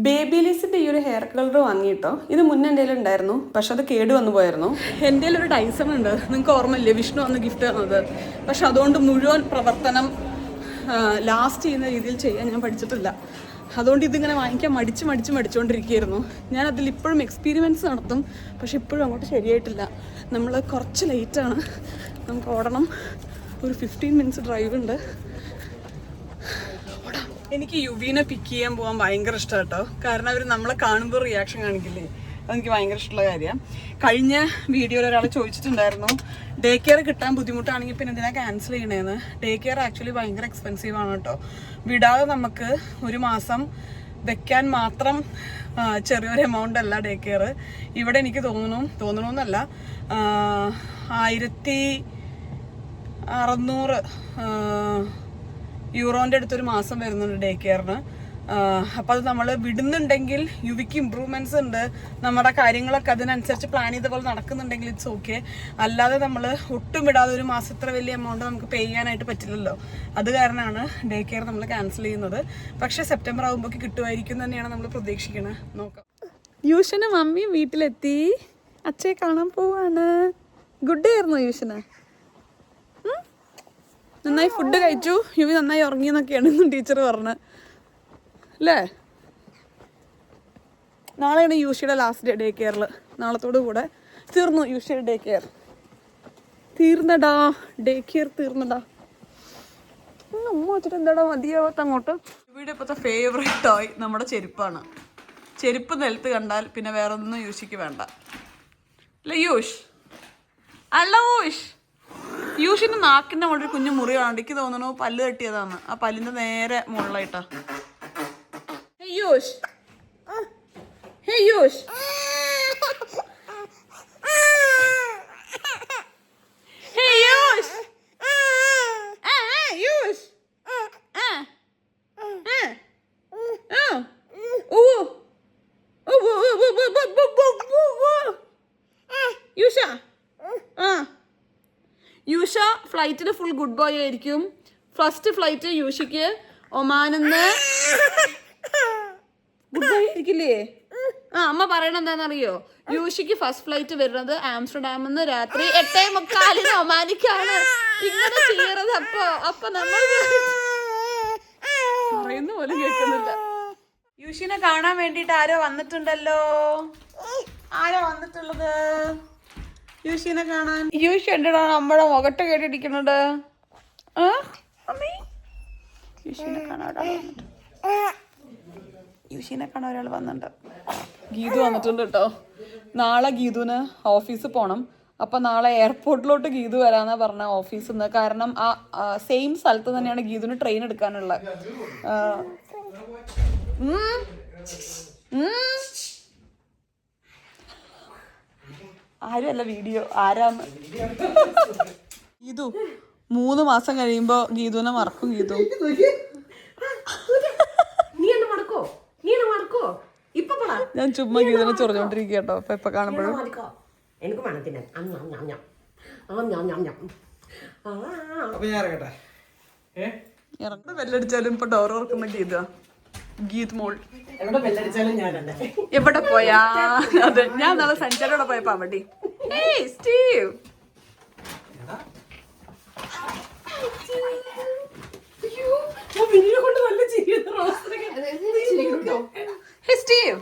S1: ബേബിലീസിൻ്റെ ഈ ഒരു ഹെയർ കളർ വാങ്ങിയിട്ടോ. ഇത് മുന്നേ എൻ്റെ ഉണ്ടായിരുന്നു, പക്ഷെ അത് കേട് വന്നു പോയിരുന്നു. എൻ്റെ ഒരു ഡൈസൺ ഉണ്ട്, നിങ്ങൾക്ക് ഓർമ്മയില്ലേ വിഷ്ണു വന്ന് ഗിഫ്റ്റ് തന്നത്. പക്ഷെ അതുകൊണ്ട് മുഴുവൻ പ്രവർത്തനം ലാസ്റ്റ് ചെയ്യുന്ന രീതിയിൽ ചെയ്യാൻ ഞാൻ പഠിച്ചിട്ടില്ല. അതുകൊണ്ട് ഇതിങ്ങനെ വാങ്ങിക്കാൻ മടിച്ചുകൊണ്ടിരിക്കുകയായിരുന്നു. ഞാൻ അതിൽ ഇപ്പോഴും എക്സ്പീരിമെൻറ്റ്സ് നടത്തും, പക്ഷെ ഇപ്പോഴും അങ്ങോട്ട് ശരിയായിട്ടില്ല. നമ്മൾ കുറച്ച് ലേറ്റാണ്, നമുക്ക് ഓടണം. ഒരു 15 മിനിറ്റ്സ് ഡ്രൈവ് ഉണ്ട്. എനിക്ക് യുവിനെ പിക്ക് ചെയ്യാൻ പോകാൻ ഭയങ്കര ഇഷ്ടം കേട്ടോ. കാരണം അവർ നമ്മളെ കാണുമ്പോൾ റിയാക്ഷൻ കാണിക്കില്ലേ, അതെനിക്ക് ഭയങ്കര ഇഷ്ടമുള്ള കാര്യമാണ്. കഴിഞ്ഞ വീഡിയോയിൽ ഒരാൾ ചോദിച്ചിട്ടുണ്ടായിരുന്നു ഡേ കെയർ കിട്ടാൻ ബുദ്ധിമുട്ടാണെങ്കിൽ പിന്നെ എന്തിനാ ക്യാൻസൽ ചെയ്യണേന്ന്. ഡേ കെയർ ആക്ച്വലി ഭയങ്കര എക്സ്പെൻസീവ് ആണ് കേട്ടോ. വിടാതെ നമുക്ക് ഒരു മാസം വെക്കാൻ മാത്രം ചെറിയൊരു എമൗണ്ട് അല്ല ഡേ കെയർ. ഇവിടെ എനിക്ക് തോന്നണമെന്നല്ല 1600 യൂറോൻ്റെ അടുത്തൊരു മാസം വരുന്നുണ്ട് ഡേ കെയറിന്. അപ്പം അത് നമ്മൾ വിടുന്നുണ്ടെങ്കിൽ യുവിക്ക് ഇമ്പ്രൂവ്മെൻറ്റ്സ് ഉണ്ട്, നമ്മുടെ കാര്യങ്ങളൊക്കെ അതിനനുസരിച്ച് പ്ലാൻ ചെയ്ത പോലെ നടക്കുന്നുണ്ടെങ്കിൽ ഇറ്റ്സ് ഓക്കെ. അല്ലാതെ നമ്മൾ ഒട്ടും വിടാതെ ഒരു മാസം ഇത്ര വലിയ എമൗണ്ട് നമുക്ക് പേ ചെയ്യാനായിട്ട് പറ്റില്ലല്ലോ. അത് കാരണമാണ് ഡേ കെയർ നമ്മൾ ക്യാൻസൽ ചെയ്യുന്നത്. പക്ഷേ സെപ്റ്റംബർ ആകുമ്പോഴേക്ക് കിട്ടുമായിരിക്കും തന്നെയാണ് നമ്മൾ പ്രതീക്ഷിക്കുന്നത്. നോക്കാം. യൂഷന് മമ്മിയും വീട്ടിലെത്തി, അച്ഛയെ കാണാൻ പോവാണ്. ഗുഡ് ഡേ ആയിരുന്നു യൂഷന്. നന്നായി ഫുഡ് കഴിച്ചു, യുവി നന്നായി ഉറങ്ങിയെന്നൊക്കെയാണ് ഇന്നും ടീച്ചർ പറഞ്ഞത് അല്ലേ. നാളെയാണ് യൂഷിയുടെ ലാസ്റ്റ് ഡേ കെയറിൽ. നാളത്തോടു കൂടെ തീർന്നു യൂഷിയുടെ ഡേ കെയർ. തീർന്നടാ, ഡേ കെയർ തീർന്നടാ. ഉമ്മ വെച്ചിട്ട് എന്താടാ മതിയാവാത്ത അങ്ങോട്ട്. യുവിയുടെ ഇപ്പോഴത്തെ ഫേവറേറ്റ് ടോയ് നമ്മുടെ ചെരുപ്പാണ്. ചെരുപ്പ് നിലത്ത് കണ്ടാൽ പിന്നെ വേറെ ഒന്നും യൂഷിക്ക് വേണ്ട അല്ലേ യൂഷ്? അല്ല യൂഷ്, യൂഷിന്റെ നാക്കിന്റെ മുകളിൽ കുഞ്ഞു മുറി കാണണ്ട. എനിക്ക് തോന്നുന്നു പല്ല് തട്ടിയതാണ്. ആ പല്ലിന്റെ നേരെ മുകളിലായിട്ടാ. യൂഷ്, ഹേ യൂഷ്, ഹേ യൂഷ്, യൂഷ്, യൂഷ യൂഷ ഫ്ലൈറ്റിൽ ഫുൾ ഗുഡ് ബോയ് ആയിരിക്കും. ഫസ്റ്റ് ഫ്ലൈറ്റ് യൂഷയ്ക്ക് ഒമാനിന്ന് ഗുഡ് ബോയ് ആയിരിക്കില്ലേ? അമ്മ പറയണ എന്താണെന്നറിയോ? യൂഷയ്ക്ക് ഫസ്റ്റ് ഫ്ലൈറ്റ് വരുന്നത് ആംസ്റ്റർഡാമിൽ നിന്ന് രാത്രി 8:45 ഒമാനിക്കാണ്. ഇങ്ങനെ ചെയ്യരുത്. അപ്പൊ നമ്മൾ പറയുന്ന പോലും കേൾക്കുന്നില്ല. യൂഷിനെ കാണാൻ വേണ്ടിട്ട് ആരോ വന്നിട്ടുണ്ടല്ലോ. ആരോ വന്നിട്ടുള്ളത്? യൂഷിനെ കാണാൻ. യൂഷി എന്തിനാ നമ്മുടെ മുഖട്ട് കേട്ടിരിക്കുന്നത്? യൂഷിനെ കാണാൻ ഒരാൾ വന്നിട്ടുണ്ട്. ഗീതു വന്നിട്ടുണ്ട് കേട്ടോ. നാളെ ഗീതുവിന് ഓഫീസിൽ പോകണം. അപ്പം നാളെ എയർപോർട്ടിലോട്ട് ഗീതു വരാന്നാ പറഞ്ഞ ഓഫീസിൽ നിന്ന്. കാരണം ആ സെയിം സ്ഥലത്ത് തന്നെയാണ് ഗീതുവിന് ട്രെയിൻ എടുക്കാനുള്ളത്. ആരുമല്ല വീഡിയോ, ആരാന്ന്. ഗീതു 3 മാസം കഴിയുമ്പോ ഗീതുവിനെ മറക്കും. ഗീതു ഞാൻ ചുമ്മാ ഗീതുവിനെ ചൊറിഞ്ഞോണ്ടിരിക്കുക കേട്ടോ. അപ്പൊ ഇപ്പൊ കാണുമ്പോഴും ബെല്ലടിച്ചാലും ഇപ്പൊ ഡോർ തുറക്കുന്ന ഗീത് മോൾ എവിടെ പോയാ? അതെ, ഞാൻ നാളെ സഞ്ചാരോടെ പോയപ്പോ അവിടെ. സ്റ്റീവ്, സ്റ്റീവ്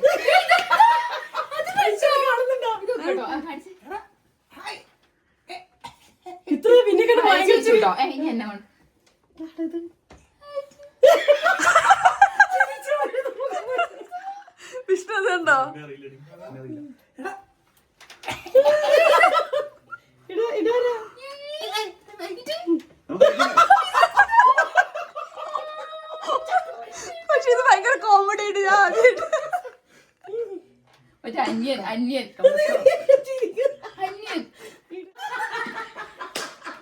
S1: ഇത്ര വിഷ്ണു അതുണ്ടോ? പക്ഷെ ഇത് ഭയങ്കര കോമഡി ആയിട്ട് ഞാൻ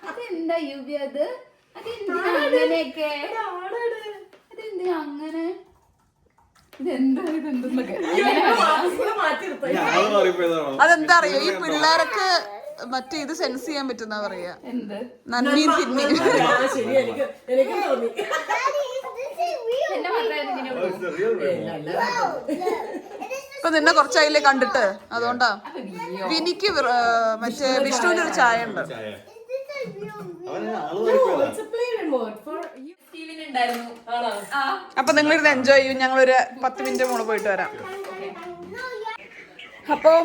S2: അതെന്താ യുവി അത്? അതെന്തിനാ അങ്ങനെ?
S1: അതെന്താ അറിയോ? ഈ പിള്ളേർക്ക് മറ്റേ ഇത് സെൻസ് ചെയ്യാൻ പറ്റുന്ന പറയാ, നന്മയും തിന്മയും. ഇപ്പൊ നിന്നെ കുറച്ചായില്ലേ കണ്ടിട്ട്, അതുകൊണ്ടാ. വിനിക്ക് മറ്റേ വിഷ്ണുവിന്റെ ഒരു ചായ ഉണ്ട്. അപ്പൊ നിങ്ങളിരുന്ന് എൻജോയ് ചെയ്യും. ഞങ്ങളൊരു 10 മിനിറ്റ് മുകളിൽ പോയിട്ട് വരാം. അപ്പോൾ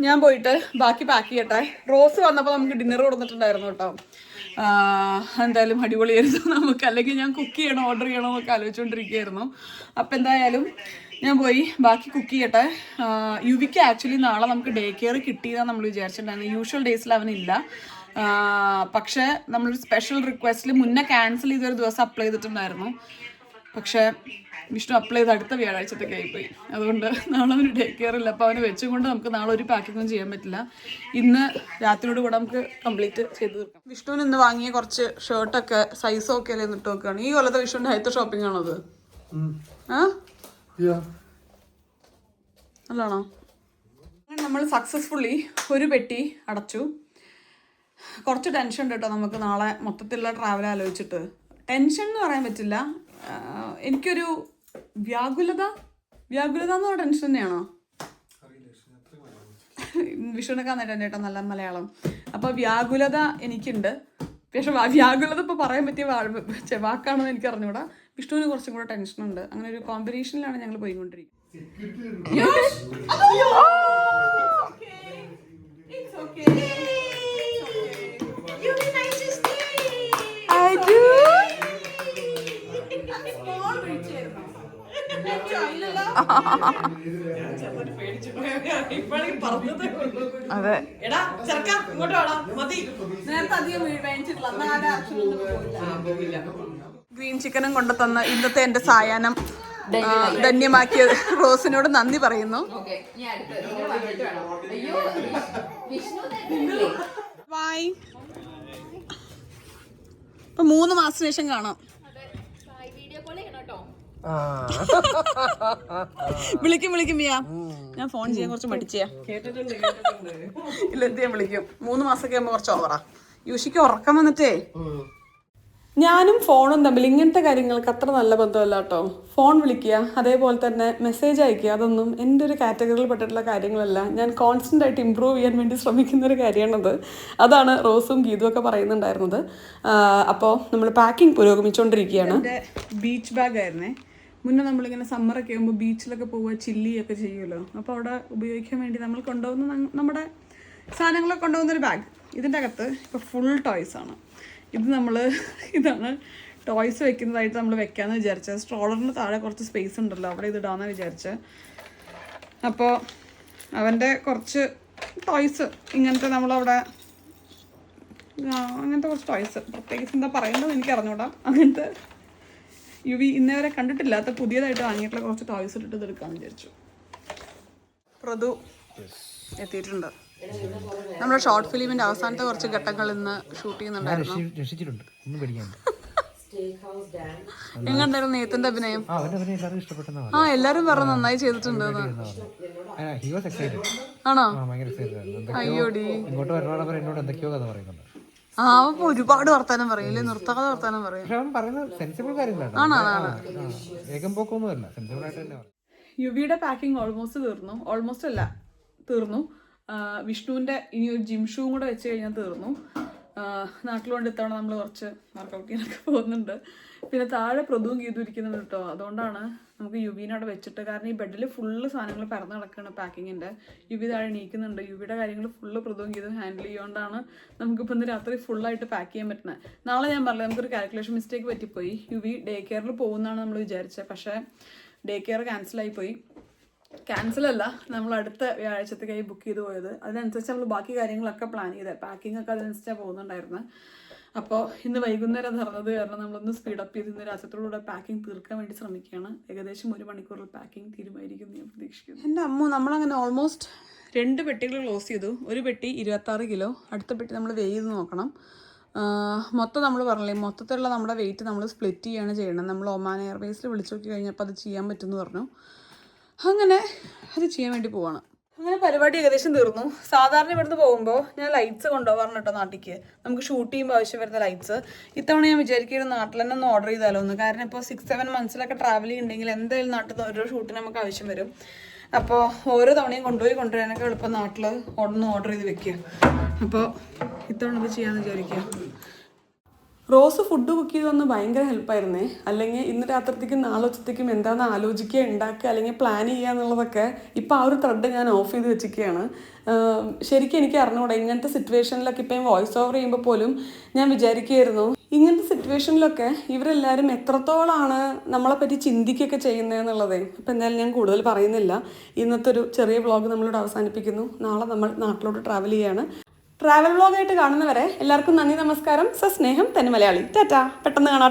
S1: ഞാൻ പോയിട്ട് ബാക്കി പാക്ക് ചെയ്യട്ടെ. റോസ് വന്നപ്പോൾ നമുക്ക് ഡിന്നർ കൊടുത്തിട്ടുണ്ടായിരുന്നു കേട്ടോ. എന്തായാലും അടിപൊളിയായിരുന്നു നമുക്ക്. അല്ലെങ്കിൽ ഞാൻ കുക്ക് ചെയ്യണോ ഓർഡർ ചെയ്യണോ എന്നൊക്കെ ആലോചിച്ചുകൊണ്ടിരിക്കുകയായിരുന്നു. അപ്പം എന്തായാലും ഞാൻ പോയി ബാക്കി കുക്ക് ചെയ്യട്ടെ. യുവിക്ക് ആക്ച്വലി നാളെ നമുക്ക് ഡേ കെയർ കിട്ടിയതാണ് നമ്മൾ വിചാരിച്ചിട്ടുണ്ടായിരുന്നു. യൂഷ്വൽ ഡേയ്സിൽ അവനില്ല. പക്ഷേ നമ്മളൊരു സ്പെഷ്യൽ റിക്വസ്റ്റിൽ മുന്നേ ക്യാൻസൽ ചെയ്തൊരു ദിവസം അപ്ലൈ ചെയ്തിട്ടുണ്ടായിരുന്നു. പക്ഷേ വിഷ്ണു അപ്ലൈ ചെയ്ത് അടുത്ത വ്യാഴാഴ്ചത്തേക്ക് ആയിപ്പോയി. അതുകൊണ്ട് നാളെ അവന് ഡേ കെയർ ഇല്ല. അപ്പോൾ അവന് വെച്ചുകൊണ്ട് നമുക്ക് നാളെ ഒരു പാക്കിങ്ങും ചെയ്യാൻ പറ്റില്ല. ഇന്ന് രാത്രിയോട് കൂടെ നമുക്ക് കംപ്ലീറ്റ് ചെയ്ത് തീർക്കാം. വിഷ്ണുവിന് ഇന്ന് വാങ്ങിയ കുറച്ച് ഷർട്ടൊക്കെ സൈസൊക്കെ അല്ലേ ഇട്ട് നോക്കുകയാണ്. ഈ കൊല്ലത്തെ വിഷ്ണുവിൻ്റെ ആദ്യത്തെ ഷോപ്പിംഗ് ആണോ അത്? നല്ലാണോ? നമ്മൾ സക്സസ്ഫുള്ളി ഒരു പെട്ടി അടച്ചു. കുറച്ച് ടെൻഷൻ ഉണ്ട് കേട്ടോ നമുക്ക് നാളെ മൊത്തത്തിലുള്ള ട്രാവൽ ആലോചിച്ചിട്ട്. ടെൻഷൻ എന്ന് പറയാൻ പറ്റില്ല, എനിക്കൊരു വ്യാകുലത എന്ന് പറഞ്ഞ ടെൻഷൻ തന്നെയാണോ? വിഷുവിനൊക്കെ വന്നിട്ടുണ്ട് കേട്ടോ നല്ല മലയാളം. അപ്പോൾ വ്യാകുലത എനിക്കുണ്ട്. പക്ഷെ വ്യാകുലത ഇപ്പോൾ പറയാൻ പറ്റിയ വാക്കാണെന്ന് എനിക്ക് അറിഞ്ഞൂടാ. വിഷ്ണുവിന് കുറച്ചും കൂടെ ടെൻഷനുണ്ട്. അങ്ങനെ ഒരു കോമ്പിനേഷനിലാണ് ഞങ്ങൾ പോയിക്കൊണ്ടിരിക്കുന്നത്. അതെ, എടാ ചെറുക്കാ ഇങ്ങോട്ട് വാടാ, മതി. നേരത്തെ അധികം ഗ്രീൻ ചിക്കനും കൊണ്ടു തന്ന ഇന്നത്തെ എന്റെ സായാഹ്നം ധന്യമാക്കിയ റോസിനോട് നന്ദി പറയുന്നു. ബൈ. ഇപ്പൊ 3 മാസത്തിന് ശേഷം കാണാം. വിളിക്കും മിയ. ഞാൻ ഫോൺ ചെയ്യാൻ കുറച്ച് മടിച്ചാ. ഇല്ല എന്ത് ഞാൻ വിളിക്കും. 3 മാസമൊക്കെ ആകുമ്പോ കുറച്ച് ഓവറാ. യൂഷിക്ക് ഉറക്കം വന്നിട്ടേ. ഞാനും ഫോണും തമ്മിൽ ഇങ്ങനത്തെ കാര്യങ്ങൾക്ക് അത്ര നല്ല ബന്ധമല്ല കേട്ടോ. ഫോൺ വിളിക്കുക, അതേപോലെ തന്നെ മെസ്സേജ് അയക്കുക, അതൊന്നും എൻ്റെ ഒരു കാറ്റഗറിയിൽ പെട്ടിട്ടുള്ള കാര്യങ്ങളല്ല. ഞാൻ കോൺസ്റ്റൻ്റ് ആയിട്ട് ഇമ്പ്രൂവ് ചെയ്യാൻ വേണ്ടി ശ്രമിക്കുന്ന ഒരു കാര്യമാണത്. അതാണ് റോസും ഗീതും ഒക്കെ പറയുന്നുണ്ടായിരുന്നത്. അപ്പോൾ നമ്മൾ പാക്കിംഗ് പുരോഗമിച്ചുകൊണ്ടിരിക്കുകയാണ്. എൻ്റെ ബീച്ച് ബാഗ് ആയിരുന്നേ. മുന്നേ നമ്മളിങ്ങനെ സമ്മറൊക്കെ ആകുമ്പോൾ ബീച്ചിലൊക്കെ പോവുക, ചില്ലിയൊക്കെ ചെയ്യുമല്ലോ. അപ്പോൾ അവിടെ ഉപയോഗിക്കാൻ വേണ്ടി നമ്മൾ കൊണ്ടുപോകുന്ന നമ്മുടെ സാധനങ്ങളൊക്കെ കൊണ്ടുപോകുന്നൊരു ബാഗ്. ഇതിൻ്റെ അകത്ത് ഇപ്പോൾ ഫുൾ ടോയ്സാണ്. ഇതാണ് ടോയ്സ് വെക്കുന്നതായിട്ട് നമ്മൾ വെക്കാമെന്ന് വിചാരിച്ചത്. സ്ട്രോളറിന് താഴെ കുറച്ച് സ്പേസ് ഉണ്ടല്ലോ, അവിടെ ഇതിടാമെന്ന് വിചാരിച്ചത്. അപ്പോൾ അവൻ്റെ കുറച്ച് ടോയ്സ് ഇങ്ങനത്തെ നമ്മളവിടെ അങ്ങനത്തെ കുറച്ച് ടോയ്സ്, പ്രത്യേകിച്ച് എന്താ പറയുന്നത് എനിക്ക് അറിഞ്ഞൂടാ. അങ്ങനത്തെ യുവി ഇന്നേ വരെ കണ്ടിട്ടില്ലാത്ത പുതിയതായിട്ട് വാങ്ങിയിട്ടുള്ള കുറച്ച് ടോയ്സ് ഇട്ടിട്ട് ഇതെടുക്കാമെന്ന് വിചാരിച്ചു. പ്രതു എത്തിയിട്ടുണ്ട്. നമ്മുടെ ഷോർട്ട് ഫിലിമിന്റെ അവസാനത്തെ കുറച്ച് ഘട്ടങ്ങൾ ഇന്ന് ഷൂട്ട് ചെയ്യുന്നുണ്ടായിരുന്നു. എങ്ങനെയുണ്ടായിരുന്നു നേത്തിന്റെ അഭിനയം? എല്ലാരും പറഞ്ഞു നന്നായി ചെയ്തിട്ടുണ്ട്. ആണോ? അയ്യോടി. അപ്പൊ ഒരുപാട് വർത്താനം പറയും അല്ലേ, നിർത്താതെ വർത്താനം പറയും. യുവിയുടെ പാക്കിംഗ് ഓൾമോസ്റ്റ് തീർന്നു. വിഷ്ണുവിൻ്റെ ഇനി ഒരു ജിം ഷൂവും കൂടെ വെച്ച് കഴിഞ്ഞാൽ തീർന്നു. നാട്ടിലുകൊണ്ട് ഇത്തവണ നമ്മൾ കുറച്ച് വർക്കൗട്ട് ചെയ്യാനൊക്കെ പോകുന്നുണ്ട്. പിന്നെ താഴെ പ്രതുവും ഗീതും ഇരിക്കുന്നുണ്ട് കേട്ടോ. അതുകൊണ്ടാണ് നമുക്ക് യുവിനെ അവിടെ വെച്ചിട്ട്, കാരണം ഈ ബെഡിൽ ഫുള്ള് സാധനങ്ങൾ പരന്ന് കിടക്കുകയാണ് പാക്കിങ്ങിൻ്റെ. യുവി താഴെ എണീക്കുന്നുണ്ട്. യുവിയുടെ കാര്യങ്ങൾ ഫുള്ള് പ്രതുവും ഗീതും ഹാൻഡിൽ ചെയ്യുകൊണ്ടാണ് നമുക്കിപ്പോൾ ഇന്ന് രാത്രി ഫുള്ളായിട്ട് പാക്ക് ചെയ്യാൻ പറ്റുന്നത്. നാളെ ഞാൻ പറഞ്ഞത് നമുക്കൊരു കാൽക്കുലേഷൻ മിസ്റ്റേക്ക് പറ്റിപ്പോയി. യുവി ഡേ കെയറിൽ പോകുന്നതാണ് നമ്മൾ വിചാരിച്ചത്. പക്ഷേ ഡേ കെയർ ക്യാൻസലായിപ്പോയി. ക്യാൻസലല്ല, നമ്മൾ അടുത്ത വ്യാഴാഴ്ചത്തേക്കായി ബുക്ക് ചെയ്ത് പോയത്. അതിനനുസരിച്ച് നമ്മൾ ബാക്കി കാര്യങ്ങളൊക്കെ പ്ലാൻ ചെയ്തത്. പാക്കിംഗ് ഒക്കെ അതിനനുസരിച്ചാണ് പോകുന്നുണ്ടായിരുന്നത്. അപ്പോൾ ഇന്ന് വൈകുന്നേരം നടന്നത് കാരണം നമ്മളൊന്ന് സ്പീഡപ്പ് ചെയ്ത് ഇന്ന് രാത്രിയോടുകൂടെ പാക്കിംഗ് തീർക്കാൻ വേണ്ടി ശ്രമിക്കുകയാണ്. ഏകദേശം 1 മണിക്കൂറിൽ പാക്കിംഗ് തീരുമാനിക്കും ഞാൻ പ്രതീക്ഷിക്കുന്നു. എൻ്റെ അമ്മ നമ്മളങ്ങനെ ഓൾമോസ്റ്റ് 2 പെട്ടികൾ ക്ലോസ് ചെയ്തു. ഒരു പെട്ടി 26 കിലോ, അടുത്ത പെട്ടി നമ്മൾ വെയ് ചെയ്ത് നോക്കണം. മൊത്തം നമ്മൾ പറഞ്ഞില്ലേ, മൊത്തത്തിലുള്ള നമ്മുടെ വെയിറ്റ് നമ്മൾ സ്പ്ലിറ്റ് ചെയ്യുകയാണ് ചെയ്യണം. നമ്മൾ ഒമാൻ എയർവേസിൽ വിളിച്ചു നോക്കി കഴിഞ്ഞപ്പോൾ അത് ചെയ്യാൻ പറ്റുമെന്ന് പറഞ്ഞു. അങ്ങനെ അത് ചെയ്യാൻ വേണ്ടി പോവാണ്. അങ്ങനെ പരിപാടി ഏകദേശം തീർന്നു. സാധാരണ ഇവിടുന്ന് പോകുമ്പോൾ ഞാൻ ലൈറ്റ്സ് കൊണ്ടുപോകാറുണ്ട് കേട്ടോ നാട്ടിലേക്ക്. നമുക്ക് ഷൂട്ട് ചെയ്യുമ്പോൾ ആവശ്യം വരുന്ന ലൈറ്റ്സ്. ഇത്തവണ ഞാൻ വിചാരിക്കുന്നത് നാട്ടിൽ തന്നെ ഒന്ന് ഓർഡർ ചെയ്താലോ ഒന്ന്. കാരണം ഇപ്പോൾ 6-7 മന്ത്സിലൊക്കെ ട്രാവൽ ചെയ്യുന്നുണ്ടെങ്കിൽ എന്തായാലും നാട്ടിൽ നിന്ന് ഓരോ ഷൂട്ടിന് നമുക്ക് ആവശ്യം വരും. അപ്പോൾ ഓരോ തവണയും കൊണ്ടുവരാനൊക്കെ എളുപ്പം നാട്ടിൽ ഓർഡർ ചെയ്ത് വെക്കുക. അപ്പോൾ ഇത്തവണ അത് ചെയ്യാമെന്ന് വിചാരിക്കുക. റോസ് ഫുഡ് കുക്ക് ചെയ്ത് വന്ന് ഭയങ്കര ഹെൽപ്പായിരുന്നേ. അല്ലെങ്കിൽ ഇന്ന് രാത്രിത്തേക്കും നാളെ ഉച്ചത്തേക്കും എന്താണെന്ന് ആലോചിക്കുക, ഉണ്ടാക്കുക, അല്ലെങ്കിൽ പ്ലാൻ ചെയ്യുക എന്നുള്ളതൊക്കെ ഇപ്പോൾ ആ ഒരു ത്രെഡ് ഞാൻ ഓഫ് ചെയ്ത് വെച്ചിരിക്കുകയാണ്. ശരിക്കും എനിക്ക് അറിഞ്ഞുകൂടാ ഇങ്ങനത്തെ സിറ്റുവേഷനിലൊക്കെ. ഇപ്പം വോയിസ് ഓവർ ചെയ്യുമ്പോൾ പോലും ഞാൻ വിചാരിക്കുമായിരുന്നു ഇങ്ങനത്തെ സിറ്റുവേഷനിലൊക്കെ ഇവരെല്ലാവരും എത്രത്തോളമാണ് നമ്മളെപ്പറ്റി ചിന്തിക്കുകയൊക്കെ ചെയ്യുന്നതെന്നുള്ളതേ. അപ്പോൾ എന്തായാലും ഞാൻ കൂടുതൽ പറയുന്നില്ല. ഇന്നത്തെ ഒരു ചെറിയ വ്ളോഗ് നമ്മളിവിടെ അവസാനിപ്പിക്കുന്നു. നാളെ നമ്മൾ നാട്ടിലോട്ട് ട്രാവൽ ചെയ്യുകയാണ്. ട്രാവൽ വ്ളോഗായിട്ട് കാണുന്നവരെ എല്ലാവർക്കും നന്ദി, നമസ്കാരം, സസ്നേഹം, തനി മലയാളി. ടാറ്റാ, പെട്ടെന്ന് കാണാം.